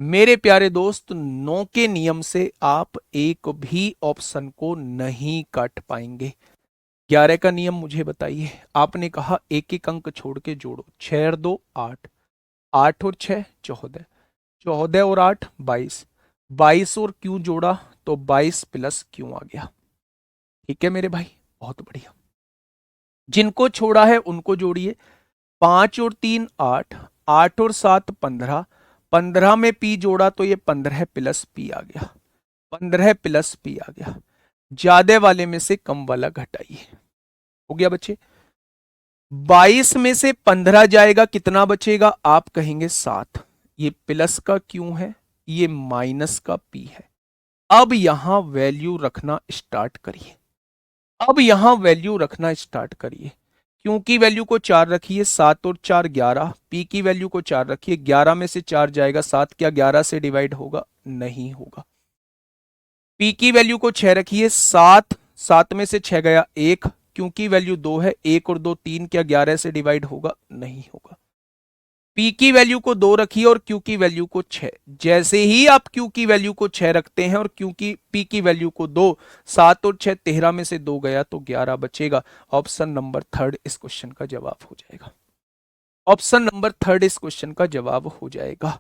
मेरे प्यारे दोस्त, नो के नियम से आप एक भी ऑप्शन को नहीं काट पाएंगे। 11 का नियम मुझे बताइए। आपने कहा एक एक अंक छोड़ के जोड़ो, 6 और 2 8, 8 और 6 14, 14 और 8 22, 22 और क्यू जोड़ा तो 22 प्लस क्यू आ गया। ठीक है मेरे भाई, बहुत बढ़िया। जिनको छोड़ा है उनको जोड़िए। 5 और 3 8, 8 और 7 15, 15 में पी जोड़ा तो ये 15 प्लस पी आ गया, 15 प्लस पी आ गया। ज्यादा वाले में से कम वाला घटाइए। हो गया बच्चे? 22 में से 15 जाएगा, कितना बचेगा? आप कहेंगे 7। ये प्लस का क्यू है, ये माइनस का पी है। अब यहां वैल्यू रखना स्टार्ट करिए। अब यहां वैल्यू रखना स्टार्ट करिए। क्यू की वैल्यू को 4 रखिए, 7 और 4 11। पी की वैल्यू को 4 रखिए, 11 में से 4 जाएगा, 7 क्या 11 से डिवाइड होगा? नहीं होगा। पी की वैल्यू को 6 रखिए, 7, 7 में से 6 गया 1। क्यू की वैल्यू 2 है, 1 और 2 3, क्या 11 से डिवाइड होगा? नहीं होगा। पी की वैल्यू को 2 रखिए और क्यू की वैल्यू को 6। जैसे ही आप क्यू की वैल्यू को 6 रखते हैं और क्यू की पी की वैल्यू को 2, 7 और 6 13 में से 2 गया तो 11 बचेगा। ऑप्शन नंबर थर्ड इस क्वेश्चन का जवाब हो जाएगा। ऑप्शन नंबर थर्ड इस क्वेश्चन का जवाब हो जाएगा।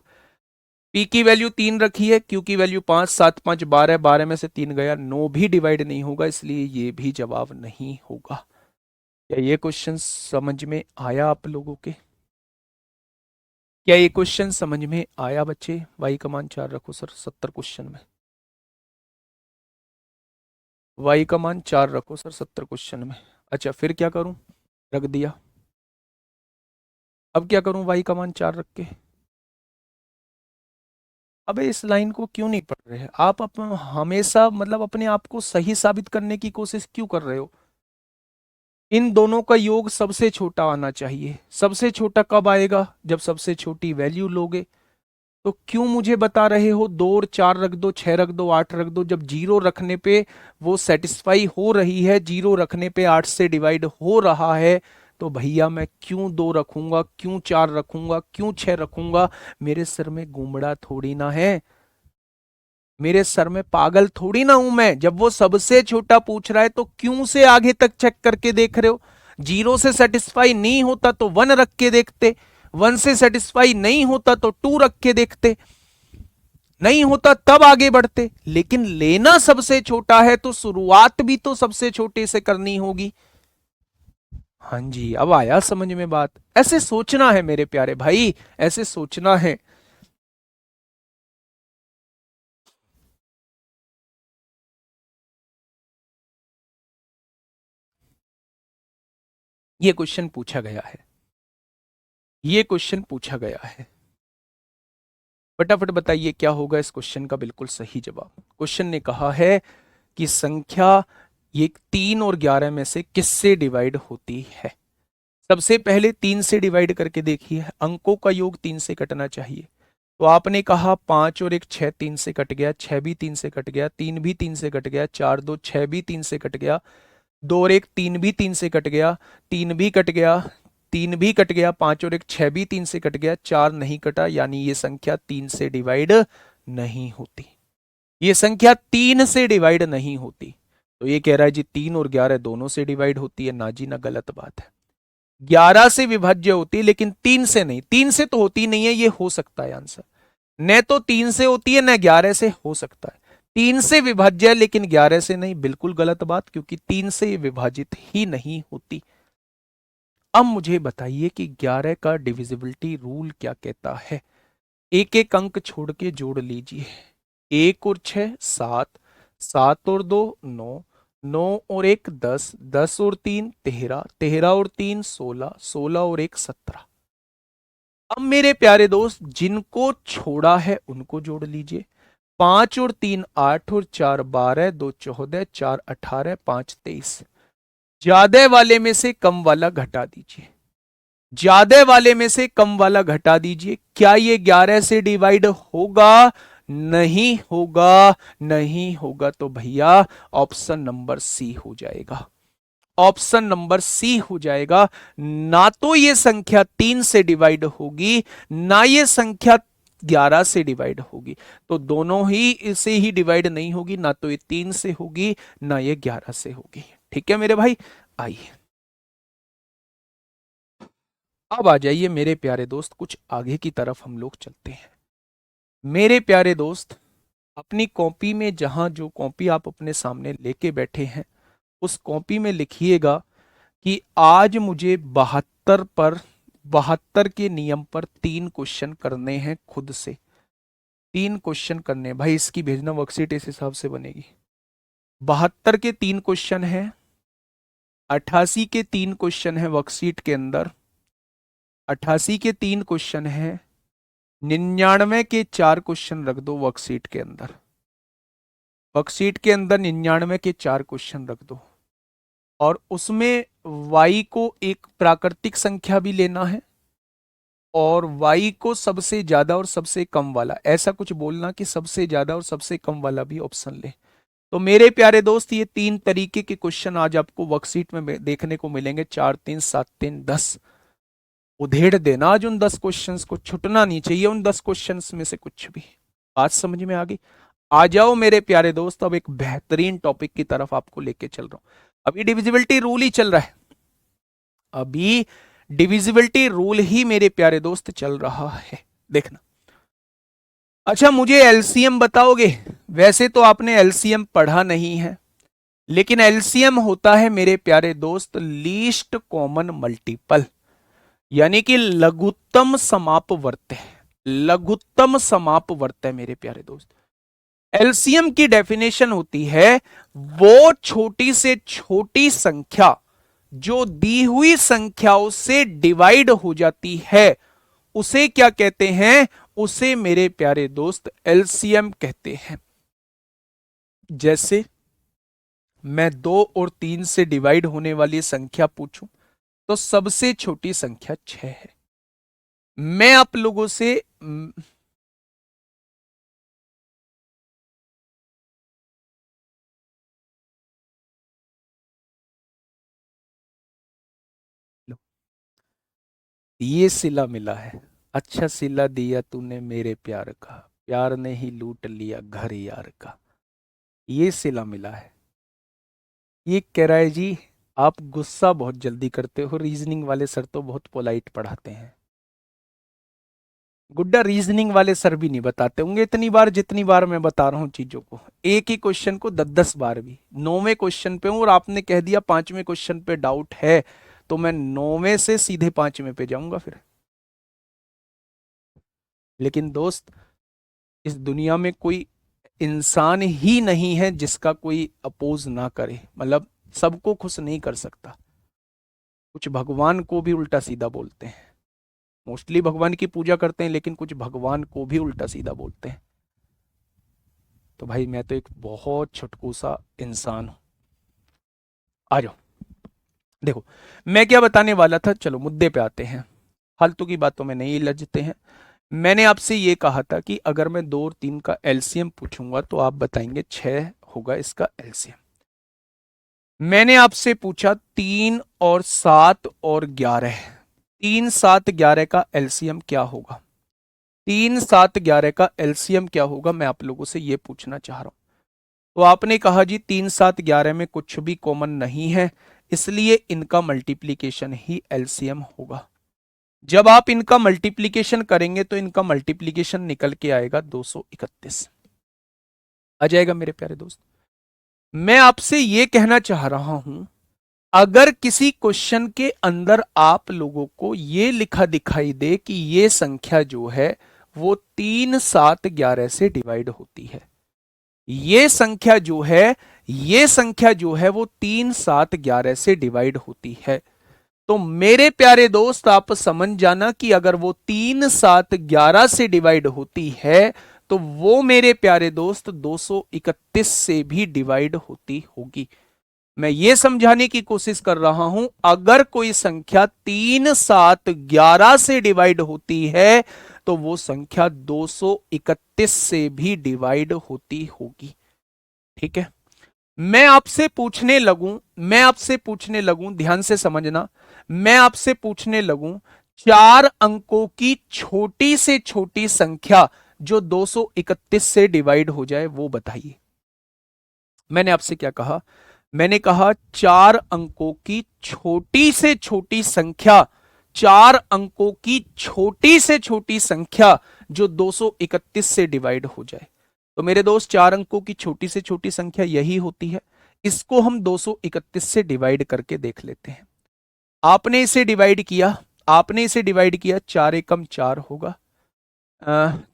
पी की वैल्यू 3 रखी है, क्यू की वैल्यू 5, 7 5 12, 12 में से 3 गया, 9 भी डिवाइड नहीं होगा, इसलिए ये भी जवाब नहीं होगा। क्या ये क्वेश्चन समझ में आया आप लोगों के? क्या ये क्वेश्चन समझ में आया बच्चे? वाई कमान 4 रखो सर 70 क्वेश्चन में। वाई कमान 4 रखो सर 70 क्वेश्चन में। अच्छा फिर क्या करूं? रख दिया। अब क्या करूं वाई कमान 4 रख के? अबे इस लाइन को क्यों नहीं पढ़ रहे हैं आप? हमेशा मतलब अपने आप को सही साबित करने की कोशिश क्यों कर रहे हो? इन दोनों का योग सबसे छोटा आना चाहिए। सबसे छोटा कब आएगा? जब सबसे छोटी वैल्यू लोगे। तो क्यों मुझे बता रहे हो 2 और 4 रख दो, 6 रख दो, 8 रख दो, जब जीरो रखने पे वो सेटिस्फाई हो रही है, जीरो रखने पे 8 से डिवाइड हो रहा है, तो भैया मैं क्यों 2 रखूंगा, क्यों 4 रखूंगा, क्यों 6 रखूंगा? मेरे सर में गुमड़ा थोड़ी ना है, मेरे सर में पागल थोड़ी ना हूं मैं। जब वो सबसे छोटा पूछ रहा है तो क्यों से आगे तक चेक करके देख रहे हो? जीरो से सेटिस्फाई नहीं होता तो 1 रख के देखते, 1 से सेटिस्फाई नहीं होता तो 2 रख के देखते, नहीं होता तब आगे बढ़ते। लेकिन लेना सबसे छोटा है तो शुरुआत भी तो सबसे छोटे से करनी होगी। हाँ जी, अब आया समझ में बात। ऐसे सोचना है मेरे प्यारे भाई, ऐसे सोचना है। ये क्वेश्चन पूछा गया है, ये क्वेश्चन पूछा गया है। फटाफट बताइए क्या होगा इस क्वेश्चन का बिल्कुल सही जवाब। क्वेश्चन ने कहा है कि संख्या ये 3 और 11 में से किससे डिवाइड होती है? सबसे पहले 3 से डिवाइड करके देखिए। अंकों का योग 3 से कटना चाहिए। तो आपने कहा 5 और 1 6, 3 से कट गया, 6 भी 3 से कट गया, 3 भी 3 से कट गया, 4 2 6 भी 3 से कट गया, 2 और 1 3 भी 3 से कट गया, 3 भी कट गया, 3 भी कट गया, 5 और 1 6 भी 3 से कट गया, 4 नहीं कटा, यानी ये संख्या 3 से डिवाइड नहीं होती। ये संख्या 3 से डिवाइड नहीं होती। तो ये कह रहा है जी 3 और 11 दोनों से डिवाइड होती है। ना जी ना, गलत बात है। 11 से विभाज्य होती है लेकिन 3 से नहीं। 3 से तो होती नहीं है, ये हो सकता है आंसर। न तो 3 से होती है न 11 से हो सकता है। 3 से विभाज्य है लेकिन 11 से नहीं, बिल्कुल गलत बात, क्योंकि 3 से ये विभाजित ही नहीं होती। अब मुझे बताइए कि 11 का डिविजिबिलिटी रूल क्या कहता है। एक एक अंक छोड़ के जोड़ लीजिए। 1 और 6 7, 7 और 2 9, 9 और 1 10, 10 और 3 13, 13 और 3 16, 16 और 1 17। अब मेरे प्यारे दोस्त, जिनको छोड़ा है उनको जोड़ लीजिए। 5 और 3 8 और 4 12, 2 14, 4 18, 5 23। ज्यादा वाले में से कम वाला घटा दीजिए। ज्यादा वाले में से कम वाला घटा दीजिए। क्या ये 11 से डिवाइड होगा? नहीं होगा। नहीं होगा तो भैया ऑप्शन नंबर सी हो जाएगा। ऑप्शन नंबर सी हो जाएगा। ना तो ये संख्या 3 से डिवाइड होगी, ना ये संख्या 11 से डिवाइड होगी। तो दोनों ही इसे ही डिवाइड नहीं होगी। ना तो ये 3 से होगी, ना ये 11 से होगी। ठीक है मेरे भाई, आइए अब आ जाइए मेरे प्यारे दोस्त, कुछ आगे की तरफ हम लोग चलते हैं। मेरे प्यारे दोस्त, अपनी कॉपी में, जहां जो कॉपी आप अपने सामने लेके बैठे हैं, उस कॉपी में लिखिएगा कि आज मुझे 72 के नियम पर 3 क्वेश्चन करने हैं खुद से। 3 क्वेश्चन करने हैं भाई, इसकी भेजना वर्कशीट इस हिसाब से बनेगी। 72 के 3 क्वेश्चन हैं, 88 के 3 क्वेश्चन है वर्कशीट के अंदर, 88 के 3 क्वेश्चन है, 99 के 4 क्वेश्चन रख दो वर्कशीट के अंदर। वर्कशीट के अंदर 99 के 4 क्वेश्चन रख दो, और उसमें y को एक प्राकृतिक संख्या भी लेना है, और y को सबसे ज्यादा और सबसे कम वाला, ऐसा कुछ बोलना कि सबसे ज्यादा और सबसे कम वाला भी ऑप्शन ले। तो मेरे प्यारे दोस्त, ये 3 तरीके के क्वेश्चन आज आपको वर्कशीट में देखने को मिलेंगे। 4 3 7 3 10। उधेड़ देना आज उन 10 क्वेश्चंस को, छुटना नहीं चाहिए उन 10 क्वेश्चंस में से कुछ भी। बात समझ में आ गई? आ जाओ मेरे प्यारे दोस्त, अब एक बेहतरीन टॉपिक की तरफ आपको लेके चल रहा हूं। अभी डिविजिबिलिटी रूल ही चल रहा है। अभी डिविजिबिलिटी रूल ही मेरे प्यारे दोस्त चल रहा है, देखना। अच्छा, मुझे एलसीएम बताओगे? वैसे तो आपने एलसीएम पढ़ा नहीं है, लेकिन एलसीएम होता है मेरे प्यारे दोस्त लीस्ट कॉमन मल्टीपल, यानी कि लघुत्तम समापवर्त है। लघुत्तम समापवर्त है मेरे प्यारे दोस्त। एलसीएम की डेफिनेशन होती है वो छोटी से छोटी संख्या जो दी हुई संख्याओं से डिवाइड हो जाती है, उसे क्या कहते हैं? उसे मेरे प्यारे दोस्त एलसीएम कहते हैं। जैसे मैं 2 और 3 से डिवाइड होने वाली संख्या पूछूं तो सबसे छोटी संख्या 6 है। मैं आप लोगों से ये सिला मिला है। अच्छा सिला दिया तूने मेरे प्यार का, प्यार ने ही लूट लिया घर यार का। ये सिला मिला है। ये कह रहा है जी आप गुस्सा बहुत जल्दी करते हो, रीजनिंग वाले सर तो बहुत पोलाइट पढ़ाते हैं। गुड्डा, रीजनिंग वाले सर भी नहीं बताते होंगे इतनी बार जितनी बार मैं बता रहा हूं चीजों को। एक ही क्वेश्चन को 10-10 बार भी। 9वें क्वेश्चन पे हूं और आपने कह दिया 5वें क्वेश्चन पे डाउट है, तो मैं 9वें से सीधे 5वें पे जाऊंगा फिर। लेकिन दोस्त, इस दुनिया में कोई इंसान ही नहीं है जिसका कोई अपोज ना करे, मतलब सबको खुश नहीं कर सकता। कुछ भगवान को भी उल्टा सीधा बोलते हैं। मोस्टली भगवान की पूजा करते हैं, लेकिन कुछ भगवान को भी उल्टा सीधा बोलते हैं। तो भाई मैं तो एक बहुत छुटकू सा इंसान हूं। आ जाओ, देखो मैं क्या बताने वाला था। चलो मुद्दे पे आते हैं। फालतू की बातों में नहीं लजते हैं। मैंने आपसे ये कहा था कि अगर मैं 2 और 3 का एलसीएम पूछूंगा तो आप बताएंगे 6 होगा इसका एलसीएम। मैंने आपसे पूछा 3 और 7 और 11, 3 7 11 का एलसीएम क्या होगा? 3 7 11 का एलसीएम क्या होगा, मैं आप लोगों से ये पूछना चाह रहा हूं। तो आपने कहा जी 3 7 11 में कुछ भी कॉमन नहीं है, इसलिए इनका मल्टीप्लीकेशन ही एलसीएम होगा। जब आप इनका मल्टीप्लीकेशन करेंगे तो इनका मल्टीप्लीकेशन निकल के आएगा 231। आ जाएगा मेरे प्यारे दोस्त। मैं आपसे यह कहना चाह रहा हूं, अगर किसी क्वेश्चन के अंदर आप लोगों को यह लिखा दिखाई दे कि यह संख्या जो है वो 3 7 11 से डिवाइड होती है, ये संख्या जो है, ये संख्या जो है वो 3 7 11 से डिवाइड होती है, तो मेरे प्यारे दोस्त आप समझ जाना कि अगर वो 3 7 11 से डिवाइड होती है तो वो मेरे प्यारे दोस्त 231 से भी डिवाइड होती होगी। मैं ये समझाने की कोशिश कर रहा हूं, अगर कोई संख्या 3 7 11 से डिवाइड होती है तो वो संख्या 231 से भी डिवाइड होती होगी। ठीक है, मैं आपसे पूछने लगूं, ध्यान से समझना, मैं आपसे पूछने लगूं 4 अंकों की छोटी से छोटी संख्या जो 231 से डिवाइड हो जाए वो बताइए। मैंने आपसे क्या कहा? मैंने कहा 4 अंकों की छोटी से छोटी संख्या, 4 अंकों की छोटी से छोटी संख्या जो 231 से डिवाइड हो जाए। तो मेरे दोस्त 4 अंकों की छोटी से छोटी संख्या यही होती है, इसको हम 231 से डिवाइड करके देख लेते हैं। आपने इसे डिवाइड किया, आपने इसे डिवाइड किया, 4 एकम 4 होगा,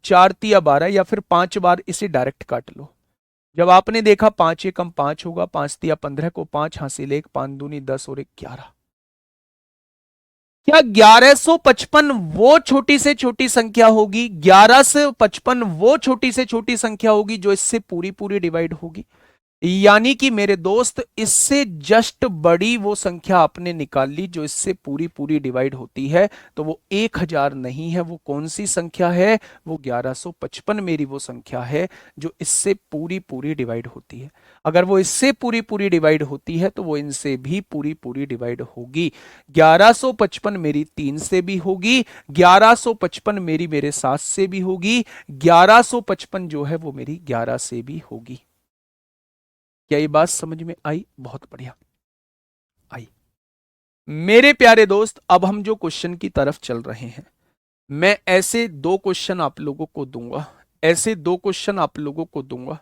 4 तिया 12, या फिर 5 बार इसे डायरेक्ट काट लो। जब आपने देखा 5 एकम 5 होगा, 5 तिया 15 को 5 हासिल 1, 5 दूनी 10 और 1 11। क्या 1155 वो छोटी से छोटी संख्या होगी? 1155 वो छोटी से छोटी संख्या होगी जो इससे पूरी पूरी डिवाइड होगी? यानी कि मेरे दोस्त इससे जस्ट बड़ी वो संख्या आपने निकाल ली जो इससे पूरी पूरी डिवाइड होती है, तो वो 1000 नहीं है। वो कौन सी संख्या है? वो 1155 मेरी वो संख्या है जो इससे पूरी पूरी डिवाइड होती है। अगर वो इससे पूरी पूरी डिवाइड होती है तो वो इनसे भी पूरी पूरी डिवाइड होगी। 1155 मेरी 3 से भी होगी, 1155 मेरी मेरे 7 से भी होगी, 1155 जो है वो मेरी 11 से भी होगी। क्या ये बात समझ में आई? बहुत बढ़िया आई। मेरे प्यारे दोस्त, अब हम जो क्वेश्चन की तरफ चल रहे हैं, मैं ऐसे 2 क्वेश्चन आप लोगों को दूंगा, ऐसे 2 क्वेश्चन आप लोगों को दूंगा,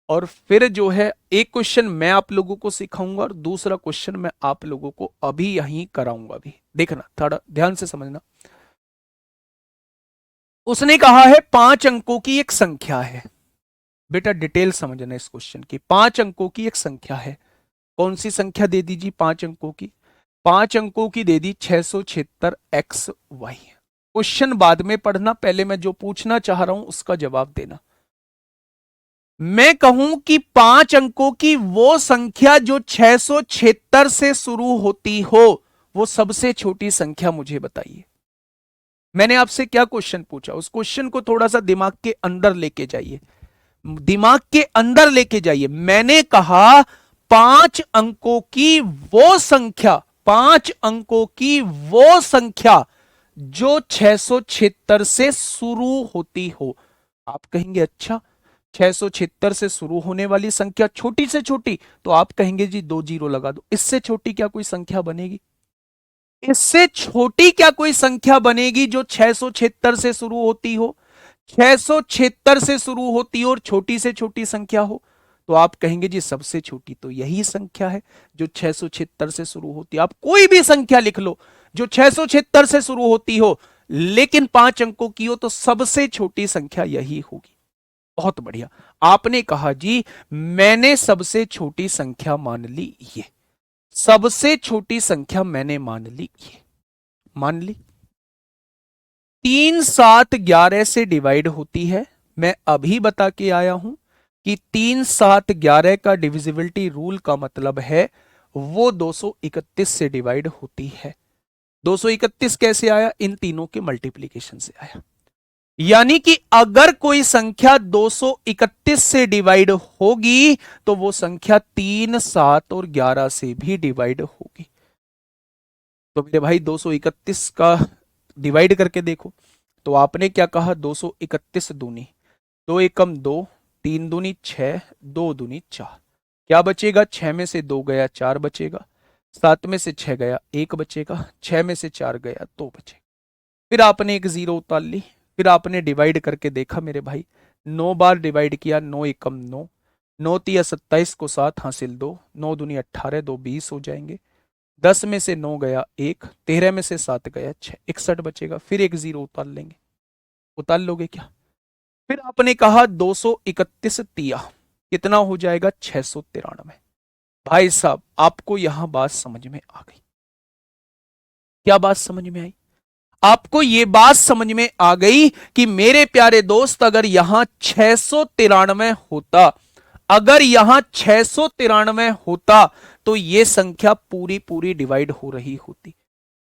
और फिर जो है एक क्वेश्चन मैं आप लोगों को सिखाऊंगा और दूसरा क्वेश्चन मैं आप लोगों को अभी यहीं कराऊंगा। अभी देखना, थोड़ा ध्यान से समझना। उसने कहा है 5 अंकों की एक संख्या है। बेटा डिटेल समझना इस क्वेश्चन की। 5 अंकों की एक संख्या है, कौन सी संख्या दे दीजिए? 5 अंकों की, 5 अंकों की दे दी 676 एक्स वाई। क्वेश्चन बाद में पढ़ना, पहले मैं जो पूछना चाह रहा हूं उसका जवाब देना। मैं कहूं कि 5 अंकों की वो संख्या जो 676 से शुरू होती हो, वो सबसे छोटी संख्या मुझे बताइए। मैंने आपसे क्या क्वेश्चन पूछा, उस क्वेश्चन को थोड़ा सा दिमाग के अंदर लेके जाइए, दिमाग के अंदर लेके जाइए। मैंने कहा 5 अंकों की वो संख्या, 5 अंकों की वो संख्या जो 676 से शुरू होती हो। आप कहेंगे अच्छा 676 से शुरू होने वाली संख्या छोटी से छोटी, तो आप कहेंगे जी 2 जीरो लगा दो। इससे छोटी क्या कोई संख्या बनेगी? इससे छोटी क्या कोई संख्या बनेगी जो 676 से शुरू होती हो? 676 से शुरू होती हो और छोटी से छोटी संख्या हो, तो आप कहेंगे जी सबसे छोटी तो यही संख्या है जो 676 से शुरू होती है। आप कोई भी संख्या लिख लो जो 676 से शुरू होती हो लेकिन 5 अंकों की हो, तो सबसे छोटी संख्या यही होगी। बहुत बढ़िया, आपने कहा जी मैंने सबसे छोटी संख्या मान ली, ये सबसे छोटी संख्या मैंने मान ली, ये मान ली। 3 7 11 से डिवाइड होती है। मैं अभी बता के आया हूं कि 3 7 11 का डिविजिबिलिटी रूल का मतलब है वो 231 से डिवाइड होती है। 231 कैसे आया? इन तीनों के मल्टीप्लीकेशन से आया। यानी कि अगर कोई संख्या 231 से डिवाइड होगी तो वो संख्या 3, 7 और 11 से भी डिवाइड होगी। तो मेरे भाई 231 का डिवाइड करके देखो। तो आपने क्या कहा, 231 दूनी, दो एकम दो, तीन दूनी छह, दो दूनी चार, क्या बचेगा, छह में से दो गया चार बचेगा, सात में से छह गया एक बचेगा, छह में से चार गया दो बचेगा। फिर आपने एक जीरो उतार ली, फिर आपने डिवाइड करके देखा मेरे भाई, 9 बार डिवाइड किया, नौ एकम नौ, नौ तिया 27 को सात हासिल दो, नौ दूनी 18, दो 20 हो जाएंगे, 10 में से 9 गया एक, 13 में से 7 गया 6, 61 बचेगा। फिर एक जीरो उतार लेंगे, उतार लोगे क्या? फिर आपने कहा 231 तिया कितना हो जाएगा, 693। भाई साहब आपको यहां बात समझ में आ गई? क्या बात समझ में आई? आपको यह बात समझ में आ गई कि मेरे प्यारे दोस्त, अगर यहां 693 होता, अगर यहां 693 होता तो यह संख्या पूरी पूरी डिवाइड हो रही होती।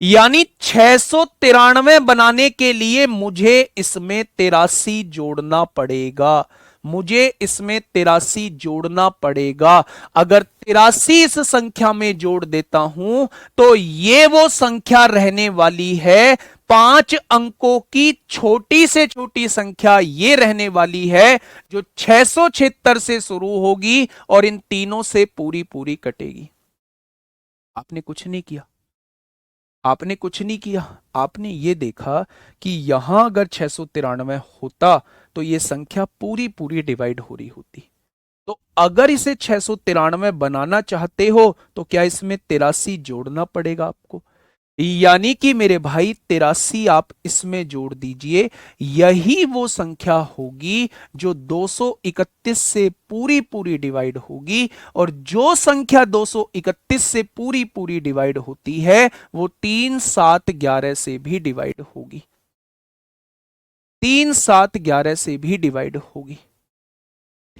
यानी 693 बनाने के लिए मुझे इसमें 83 जोड़ना पड़ेगा, मुझे इसमें 83 जोड़ना पड़ेगा। अगर 83 इस संख्या में जोड़ देता हूं तो ये वो संख्या रहने वाली है, 5 अंकों की छोटी से छोटी संख्या ये रहने वाली है, जो 676 से शुरू होगी और इन तीनों से पूरी पूरी कटेगी। आपने कुछ नहीं किया, आपने कुछ नहीं किया, आपने ये देखा कि यहां अगर 693 होता तो ये संख्या पूरी पूरी डिवाइड हो रही होती। तो अगर इसे 693 बनाना चाहते हो तो क्या इसमें 83 जोड़ना पड़ेगा आपको। यानी कि मेरे भाई 83 आप इसमें जोड़ दीजिए, यही वो संख्या होगी जो 231 से पूरी पूरी डिवाइड होगी। और जो संख्या 231 से पूरी पूरी डिवाइड होती है वो 3, 7, 11 से भी डिवाइड होगी, 3, 7, 11 से भी डिवाइड होगी।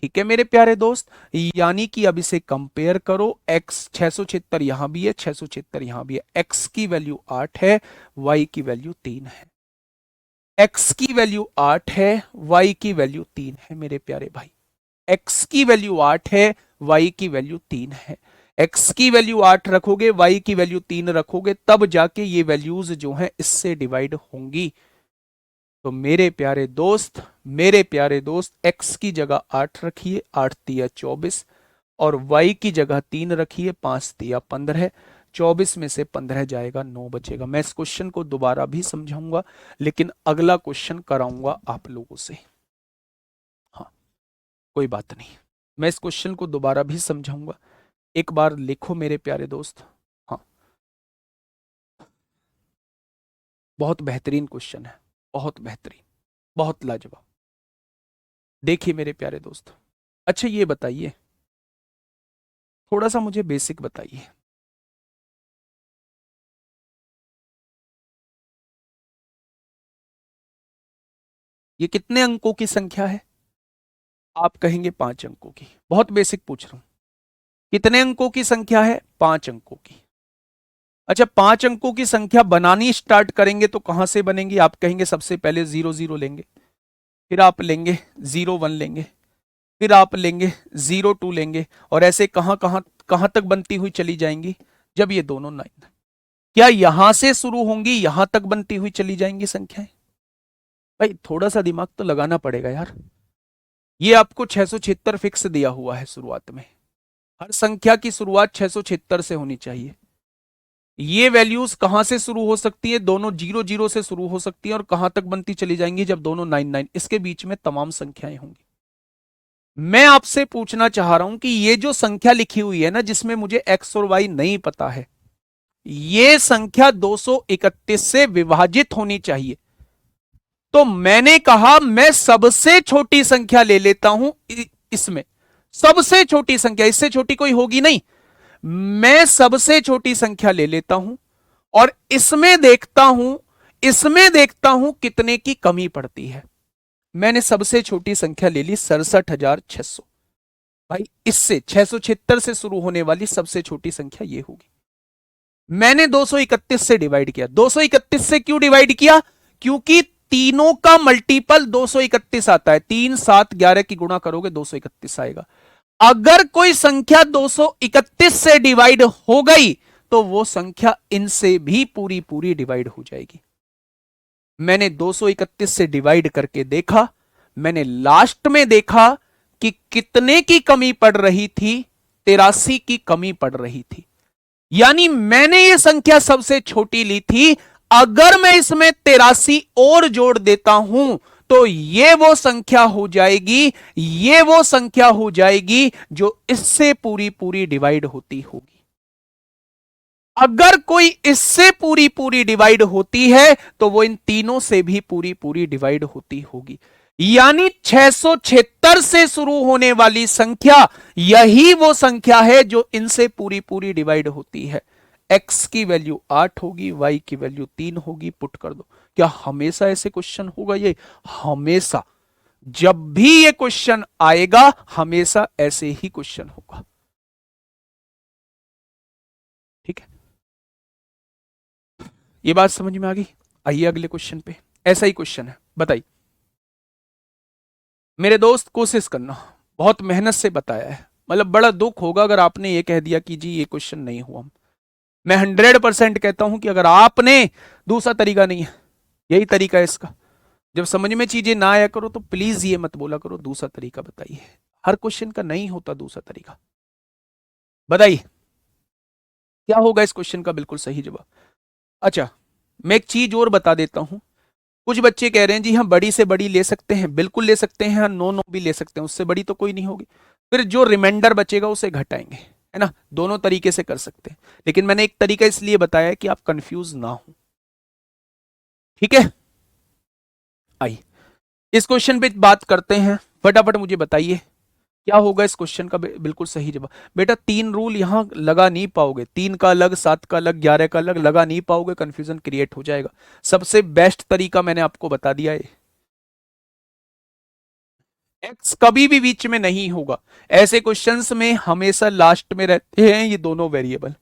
ठीक है मेरे प्यारे दोस्त, यानी कि अब इसे कंपेयर करो, x 676 यहां भी है, 676 यहां भी है, x की वैल्यू 8 है, y की वैल्यू 3 है, x की वैल्यू 8 है, y की वैल्यू 3 है मेरे प्यारे भाई, x की वैल्यू 8 है, y की वैल्यू 3 है। x की वैल्यू 8 रखोगे, y की वैल्यू 3 रखोगे, तब जाके ये वैल्यूज जो हैं इससे डिवाइड होंगी। तो मेरे प्यारे दोस्त, मेरे प्यारे दोस्त, x की जगह 8 रखिए, 8 तिया 24, और y की जगह 3 रखिए, 5 तिया 15, 24 में से 15 जाएगा, 9 बचेगा। मैं इस क्वेश्चन को दोबारा भी समझाऊंगा, लेकिन अगला क्वेश्चन कराऊंगा आप लोगों से। हाँ, कोई बात नहीं, मैं इस क्वेश्चन को दोबारा भी समझाऊंगा, एक बार लिखो मेरे प्यारे दोस्त। हाँ, बहुत बेहतरीन क्वेश्चन है, बहुत बेहतरीन, बहुत लाजवाब। देखिए मेरे प्यारे दोस्त, अच्छा ये बताइए, थोड़ा सा मुझे बेसिक बताइए, ये कितने अंकों की संख्या है? आप कहेंगे 5 अंकों की। बहुत बेसिक पूछ रहा हूं, कितने अंकों की संख्या है? 5 अंकों की। अच्छा, 5 अंकों की संख्या बनानी स्टार्ट करेंगे तो कहां से बनेंगी? आप कहेंगे सबसे पहले 0 0 लेंगे, फिर आप लेंगे 0 1 लेंगे, फिर आप लेंगे 0 2 लेंगे, और ऐसे कहां कहां कहां तक बनती हुई चली जाएंगी जब ये दोनों 9। क्या यहां से शुरू होंगी, यहां तक बनती हुई चली जाएंगी संख्याएं? भाई थोड़ा सा दिमाग तो लगाना पड़ेगा यार। ये आपको 676 फिक्स दिया हुआ है शुरुआत में, हर संख्या की शुरुआत 676 से होनी चाहिए। ये वैल्यूज कहां से शुरू हो सकती है? दोनों 0 0 से शुरू हो सकती है, और कहां तक बनती चली जाएंगी जब दोनों 9 9, इसके बीच में तमाम संख्याएं होंगी। मैं आपसे पूछना चाह रहा हूं कि ये जो संख्या लिखी हुई है ना, जिसमें मुझे x और y नहीं पता है, ये संख्या 231 से विभाजित होनी चाहिए। तो मैंने कहा मैं सबसे छोटी संख्या ले लेता हूं, इसमें सबसे छोटी संख्या, इससे छोटी कोई होगी नहीं, मैं सबसे छोटी संख्या ले लेता हूं और इसमें देखता हूं कितने की कमी पड़ती है। मैंने सबसे छोटी संख्या ले ली 67,600। भाई इससे 676 से शुरू होने वाली सबसे छोटी संख्या ये होगी। मैंने 231 से डिवाइड किया। 231 से क्यों डिवाइड किया? क्योंकि तीनों का मल्टीपल 231 आता है। 3 7 11 की गुणा करोगे 231 आएगा। अगर कोई संख्या 231 से डिवाइड हो गई तो वो संख्या इनसे भी पूरी पूरी डिवाइड हो जाएगी। मैंने 231 से डिवाइड करके देखा, मैंने लास्ट में देखा कि कितने की कमी पड़ रही थी, 83 की कमी पड़ रही थी। यानी मैंने ये संख्या सबसे छोटी ली थी, अगर मैं इसमें 83 और जोड़ देता हूं तो ये वो संख्या हो जाएगी, ये वो संख्या हो जाएगी जो इससे पूरी पूरी डिवाइड होती होगी। अगर कोई इससे पूरी पूरी डिवाइड होती है तो वो इन तीनों से भी पूरी पूरी डिवाइड होती होगी। यानी 676 से शुरू होने वाली संख्या यही वो संख्या है जो इनसे पूरी पूरी डिवाइड होती है। x की वैल्यू 8 होगी, y की वैल्यू 3 होगी, पुट कर दो। क्या हमेशा ऐसे क्वेश्चन होगा? ये हमेशा, जब भी ये क्वेश्चन आएगा हमेशा ऐसे ही क्वेश्चन होगा। ठीक है, ये बात समझ में आ गई? आइए अगले क्वेश्चन पे। ऐसा ही क्वेश्चन है, बताइए मेरे दोस्त। कोशिश करना, बहुत मेहनत से बताया है। मतलब बड़ा दुख होगा अगर आपने ये कह दिया कि जी ये क्वेश्चन नहीं हुआ। मैं 100% कहता हूं कि अगर आपने, दूसरा तरीका नहीं है, यही तरीका है इसका। जब समझ में चीजें ना आया करो तो प्लीज ये मत बोला करो दूसरा तरीका बताइए। हर क्वेश्चन का नहीं होता दूसरा तरीका। बताइए क्या होगा इस क्वेश्चन का बिल्कुल सही जवाब। अच्छा, मैं एक चीज और बता देता हूं। कुछ बच्चे कह रहे हैं जी हम बड़ी से बड़ी ले सकते हैं, बिल्कुल ले सकते हैं, हाँ, नो नो भी ले सकते हैं, उससे बड़ी तो कोई नहीं होगी। फिर जो रिमाइंडर बचेगा उसे घटाएंगे, है ना। दोनों तरीके से कर सकते हैं, लेकिन मैंने एक तरीका इसलिए बताया कि आप कंफ्यूज ना हो। ठीक है, आइए इस क्वेश्चन पे बात करते हैं। फटाफट मुझे बताइए क्या होगा इस क्वेश्चन का बिल्कुल सही जवाब। बेटा 3 रूल यहां लगा नहीं पाओगे, 3 का अलग, 7 का अलग, 11 का अलग लगा नहीं पाओगे, कंफ्यूजन क्रिएट हो जाएगा। सबसे बेस्ट तरीका मैंने आपको बता दिया है। एक्स कभी भी बीच में नहीं होगा। ऐसे क्वेश्चंस में हमेशा लास्ट में रहते हैं ये दोनों वेरिएबल।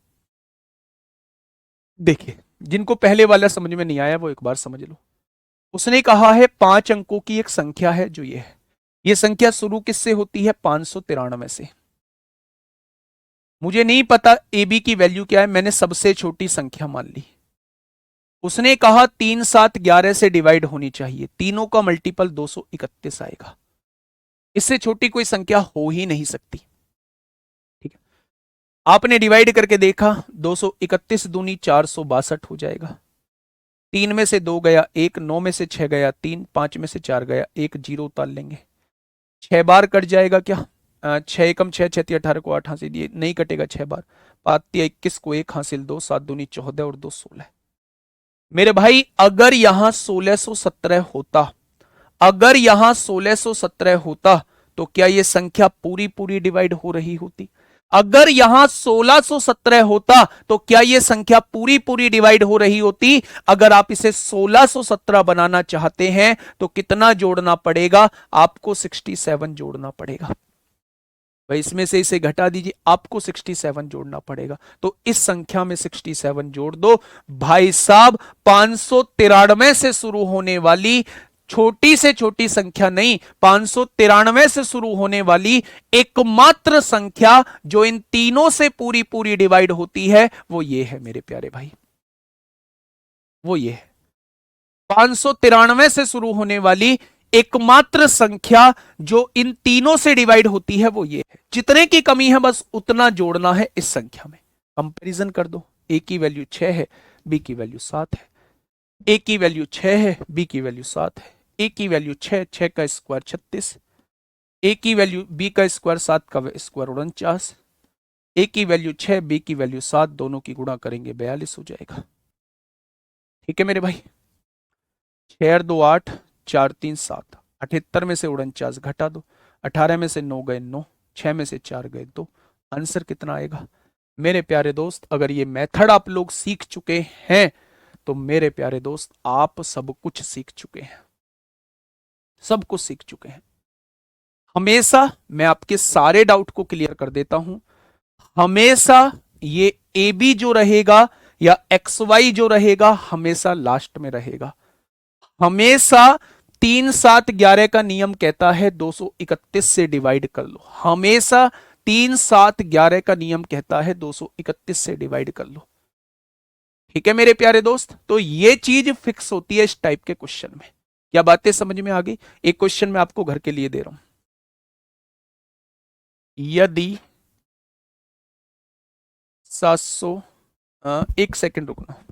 देखिए जिनको पहले वाला समझ में नहीं आया वो एक बार समझ लो। उसने कहा है 5 अंकों की एक संख्या है जो ये है। ये संख्या शुरू किससे होती है? 593 से। मुझे नहीं पता ए बी की वैल्यू क्या है, मैंने सबसे छोटी संख्या मान ली। उसने कहा 3 7 11 से डिवाइड होनी चाहिए, तीनों का मल्टीपल 231 आएगा। इससे छोटी कोई संख्या हो ही नहीं सकती। ठीक है, आपने डिवाइड करके देखा, 231 दूनी 462 हो जाएगा। 3 में से 2 गया 1, 9 में से 6 गया 3, 5 में से 4 गया 1, 0 उतार लेंगे। 6 बार कट जाएगा क्या? 6 एकम 6, 6 18 को 8 हासिल, ये नहीं कटेगा 6 बार। 5 21 को 1 हासिल 2, 7 दूनी 14 और 2 16। मेरे भाई अगर यहां 1617 होता, अगर यहां 1617 होता तो क्या ये संख्या पूरी पूरी डिवाइड हो रही होती? अगर यहां 1617 होता तो क्या यह संख्या पूरी पूरी डिवाइड हो रही होती? अगर आप इसे 1617 बनाना चाहते हैं तो कितना जोड़ना पड़ेगा? आपको 67 जोड़ना पड़ेगा। भाई इसमें से इसे घटा दीजिए, आपको 67 जोड़ना पड़ेगा। तो इस संख्या में 67 जोड़ दो भाई साहब। 593 से शुरू होने वाली छोटी से छोटी संख्या नहीं, 593 से शुरू होने वाली एकमात्र संख्या जो इन तीनों से पूरी पूरी डिवाइड होती है वो ये है मेरे प्यारे भाई, वो ये है। 593 से शुरू होने वाली एकमात्र संख्या जो इन तीनों से डिवाइड होती है वो ये है। जितने की कमी है बस उतना जोड़ना है इस संख्या में। कंपैरिजन कर दो, ए की वैल्यू 6 है, बी की वैल्यू 7 है। ए की वैल्यू 6 है, बी की वैल्यू 7 है। ए की वैल्यू 6, 6 का स्क्वायर 36। ए की वैल्यू, बी का स्क्वायर 7 का स्क्वायर 49। ए की वैल्यू 6, बी की वैल्यू 7, दोनों की गुणा करेंगे 42 हो जाएगा। ठीक है मेरे भाई, 6 2 8, 4 3 7, 78 में से 49 घटा दो, 18 में से 9 गए 9, 6 में से 4 गए 2। आंसर कितना आएगा मेरे प्यारे दोस्त? अगर ये मेथड आप लोग सीख चुके हैं तो मेरे प्यारे दोस्त आप सब कुछ सीख चुके हैं, सब कुछ सीख चुके हैं। हमेशा मैं आपके सारे डाउट को क्लियर कर देता हूं। हमेशा ये ए बी जो रहेगा या एक्स वाई जो रहेगा हमेशा लास्ट में रहेगा। हमेशा 3 7 11 का नियम कहता है 231 से डिवाइड कर लो। हमेशा 3 7 11 का नियम कहता है 231 से डिवाइड कर लो। ठीक है मेरे प्यारे दोस्त, तो ये चीज फिक्स होती है इस टाइप के क्वेश्चन में। क्या बातें समझ में आ गई? एक क्वेश्चन मैं आपको घर के लिए दे रहा हूं। यदि 700, एक सेकंड रुकना।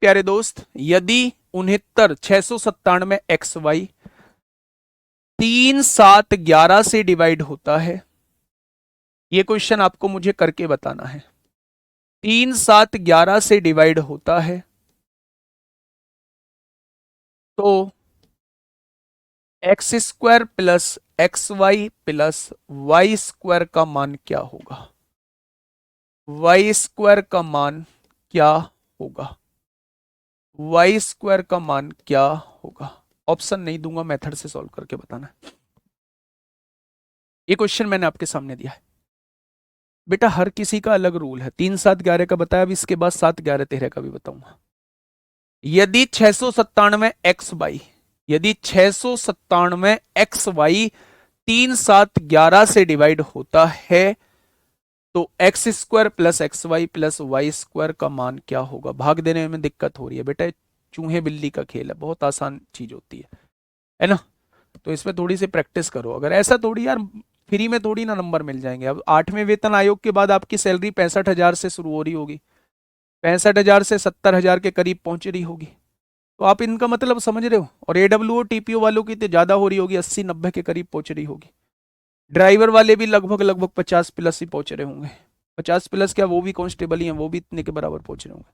प्यारे दोस्त, यदि 69 697 XY 3 7 11 से डिवाइड होता है, ये क्वेश्चन आपको मुझे करके बताना है। 3 7 11 से डिवाइड होता है तो x² plus XY plus y² का मान क्या होगा? y² का मान क्या होगा? y² का मान क्या होगा? ऑप्शन नहीं दूंगा, मेथड से सॉल्व करके बताना है। ये क्वेश्चन मैंने आपके सामने दिया है बेटा, हर किसी का अलग रूल है। 3 7 11 का बताया, अब इसके बाद 7 11 13 का भी बताऊंगा। यदि 697 XY, यदि 697 XY 3 7 11 से डिवाइड होता है तो x² plus XY plus y² का मान क्या होगा? भाग देने में दिक्कत हो रही है बेटा, चूहे बिल्ली का खेल है, बहुत आसान चीज होती है ना? तो इसमें थोड़ी सी प्रैक्टिस करो। अगर ऐसा थोड़ी यार फ्री में थोड़ी ना नंबर मिल जाएंगे। अब 8वें वेतन आयोग के बाद आपकी सैलरी 65,000 से शुरू हो रही होगी, 65,000 से 70,000 के करीब पहुंच रही होगी। तो आप इनका मतलब समझ रहे हो। और AWO TPO वालों की तो ज्यादा हो रही होगी, 80 90 के करीब पहुंच रही होगी। ड्राइवर वाले भी लगभग लगभग 50 प्लस ही पहुंच रहे होंगे। 50 प्लस क्या, वो भी कांस्टेबल ही हैं, वो भी इतने के बराबर पहुंच रहे होंगे।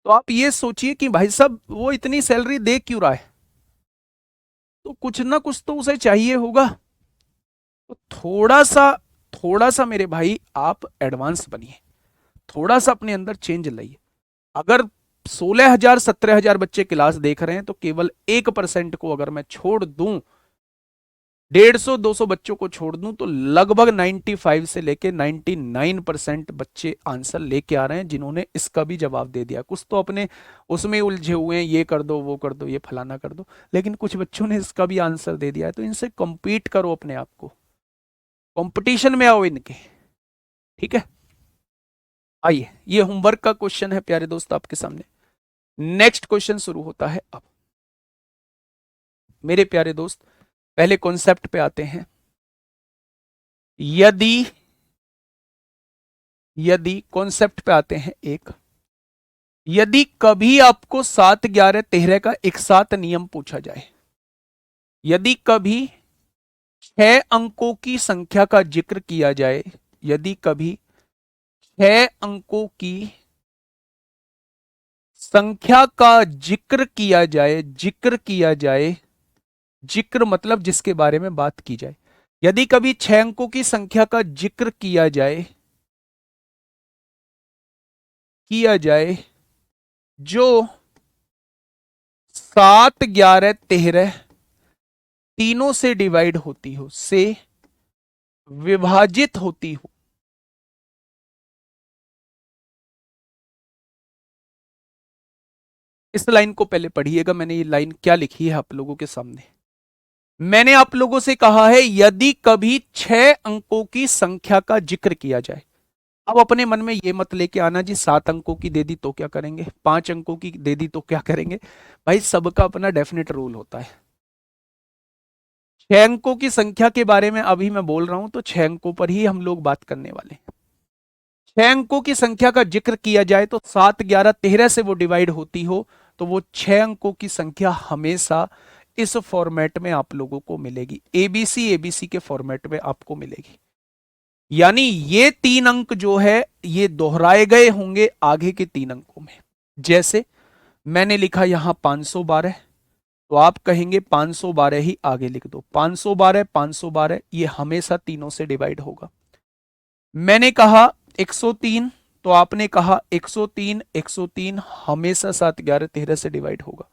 तो आप ये सोचिए कि भाई साहब वो इतनी सैलरी दे क्यों रहा है, तो कुछ ना कुछ तो उसे चाहिए होगा। तो थोड़ा सा मेरे भाई आप एडवांस बनिए, थोड़ा सा अपने अंदर चेंज लाइए। अगर 16,000 17,000 बच्चे क्लास देख रहे हैं तो केवल 1% को अगर मैं छोड़ दूं, 150 200 बच्चों को छोड़ दूं, तो लगभग 95 से लेके 99% बच्चे आंसर लेके आ रहे हैं, जिन्होंने इसका भी जवाब दे दिया। कुछ तो अपने उसमें उलझे हुए हैं, ये कर दो वो कर दो ये फलाना कर दो, लेकिन कुछ बच्चों ने इसका भी आंसर दे दिया है। तो इनसे compete करो, अपने आप को कंपटीशन में आओ इनके। ठीक है, आइए, ये होमवर्क का क्वेश्चन है प्यारे दोस्त आपके सामने। नेक्स्ट क्वेश्चन शुरू होता है अब। मेरे प्यारे दोस्त, पहले कॉन्सेप्ट पे आते हैं। यदि यदि कॉन्सेप्ट पे आते हैं एक, यदि कभी आपको 7 11 13 का एक साथ नियम पूछा जाए, यदि कभी 6 अंकों की संख्या का जिक्र किया जाए, यदि कभी 6 अंकों की संख्या का जिक्र किया जाए, जिक्र किया जाए, जिक्र मतलब जिसके बारे में बात की जाए, यदि कभी 6 अंकों की संख्या का जिक्र किया जाए जो 7 11 13 तीनों से डिवाइड होती हो, से विभाजित होती हो, इस लाइन को पहले पढ़िएगा। मैंने ये लाइन क्या लिखी है आप लोगों के सामने। मैंने आप लोगों से कहा है यदि कभी 6 अंकों की संख्या का जिक्र किया जाए। अब अपने मन में ये मत लेके आना जी 7 अंकों की दे दी तो क्या करेंगे, 5 अंकों की दे दी तो क्या करेंगे। भाई सबका अपना डेफिनेट रूल होता है। 6 अंकों की संख्या के बारे में अभी मैं बोल रहा हूं तो 6 अंकों पर ही हम लोग बात करने वाले हैं। 6 अंकों की संख्या का जिक्र किया जाए तो 7 11 13 से वो डिवाइड होती हो, तो वो 6 अंकों की संख्या हमेशा इस फॉर्मेट में आप लोगों को मिलेगी, एबीसी एबीसी के फॉर्मेट में आपको मिलेगी। यानी ये 3 अंक जो है ये दोहराए गए होंगे आगे के 3 अंकों में। जैसे मैंने लिखा यहां 512, तो आप कहेंगे 512 ही आगे लिख दो। 512 512 ये हमेशा तीनों से डिवाइड होगा। मैंने कहा 103, तो आपने कहा 103, 103 हमेशा 7 11 13 से डिवाइड होगा।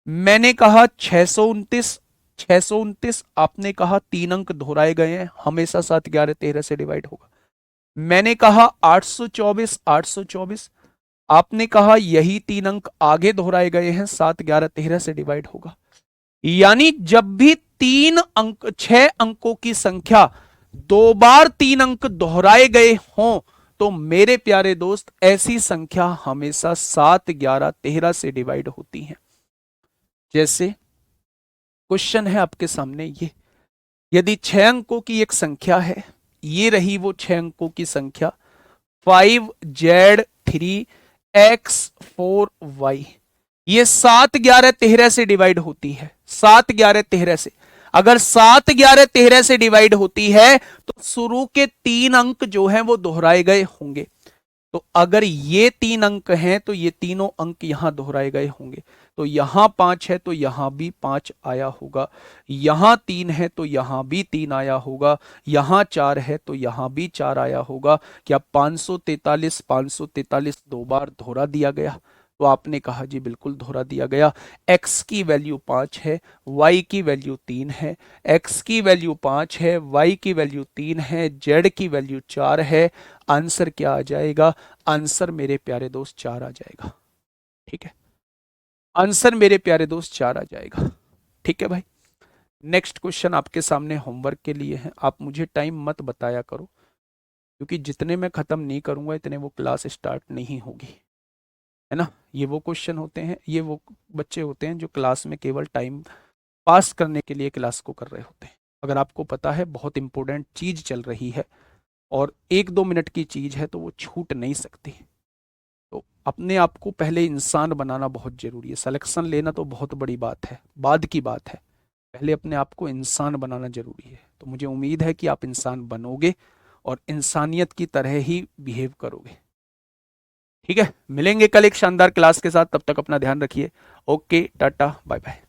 मैंने कहा 629, 629 आपने कहा 3 अंक दोहराए गए हैं, हमेशा 7 11 13 से डिवाइड होगा। मैंने कहा 824, 824 आपने कहा यही 3 अंक आगे दोहराए गए हैं, 7 11 13 से डिवाइड होगा। यानी जब भी 3 अंक 6 अंकों की संख्या 2 बार 3 अंक दोहराए गए हों, तो मेरे प्यारे दोस्त ऐसी संख्या हमेशा 7 11 13 से डिवाइड होती हैं। जैसे क्वेश्चन है आपके सामने ये, यदि 6 अंकों की एक संख्या है, ये रही वो 6 अंकों की संख्या 5Z3X4Y, ये 7 11 13 से डिवाइड होती है। 7 11 13 से, अगर 7 11 13 से डिवाइड होती है तो शुरू के 3 अंक जो हैं वो दोहराए गए होंगे। तो अगर ये 3 अंक हैं तो ये तीनों अंक यहां दोहराए गए होंगे। तो यहां 5 है तो यहां भी 5 आया होगा, यहां 3 है तो यहां भी 3 आया होगा, यहां 4 है तो यहां भी 4 आया होगा। क्या 543 543 2 बार दोहरा दिया गया? तो आपने कहा जी बिल्कुल दोहरा दिया गया। x की वैल्यू 5 है, y की वैल्यू 3 है। x की वैल्यू 5 है, y की वैल्यू 3 है, z की वैल्यू 4 है। आंसर क्या आ जाएगा? आंसर मेरे प्यारे दोस्त 4 आ जाएगा। ठीक है, आंसर मेरे प्यारे दोस्त 4 आ जाएगा। ठीक है भाई, नेक्स्ट क्वेश्चन आपके सामने होमवर्क के लिए है। आप मुझे टाइम मत बताया करो, क्योंकि जितने मैं खत्म नहीं करूंगा इतने वो क्लास स्टार्ट नहीं होगी, है ना। ये वो क्वेश्चन होते हैं, ये वो बच्चे होते हैं जो क्लास में केवल टाइम पास करने के लिए क्लास को कर रहे होते हैं। अगर आपको पता है बहुत इंपॉर्टेंट चीज चल रही है और 1-2 मिनट की चीज है तो वो छूट नहीं सकती। तो अपने आप को पहले इंसान बनाना बहुत जरूरी है। सिलेक्शन लेना तो बहुत बड़ी बात है, बाद की बात है। पहले अपने आप को इंसान बनाना जरूरी है। तो मुझे उम्मीद है कि आप इंसान बनोगे और इंसानियत की तरह ही बिहेव करोगे। ठीक है, मिलेंगे कल एक शानदार क्लास के साथ। तब तक अपना ध्यान रखिए। Okay, tata, bye bye.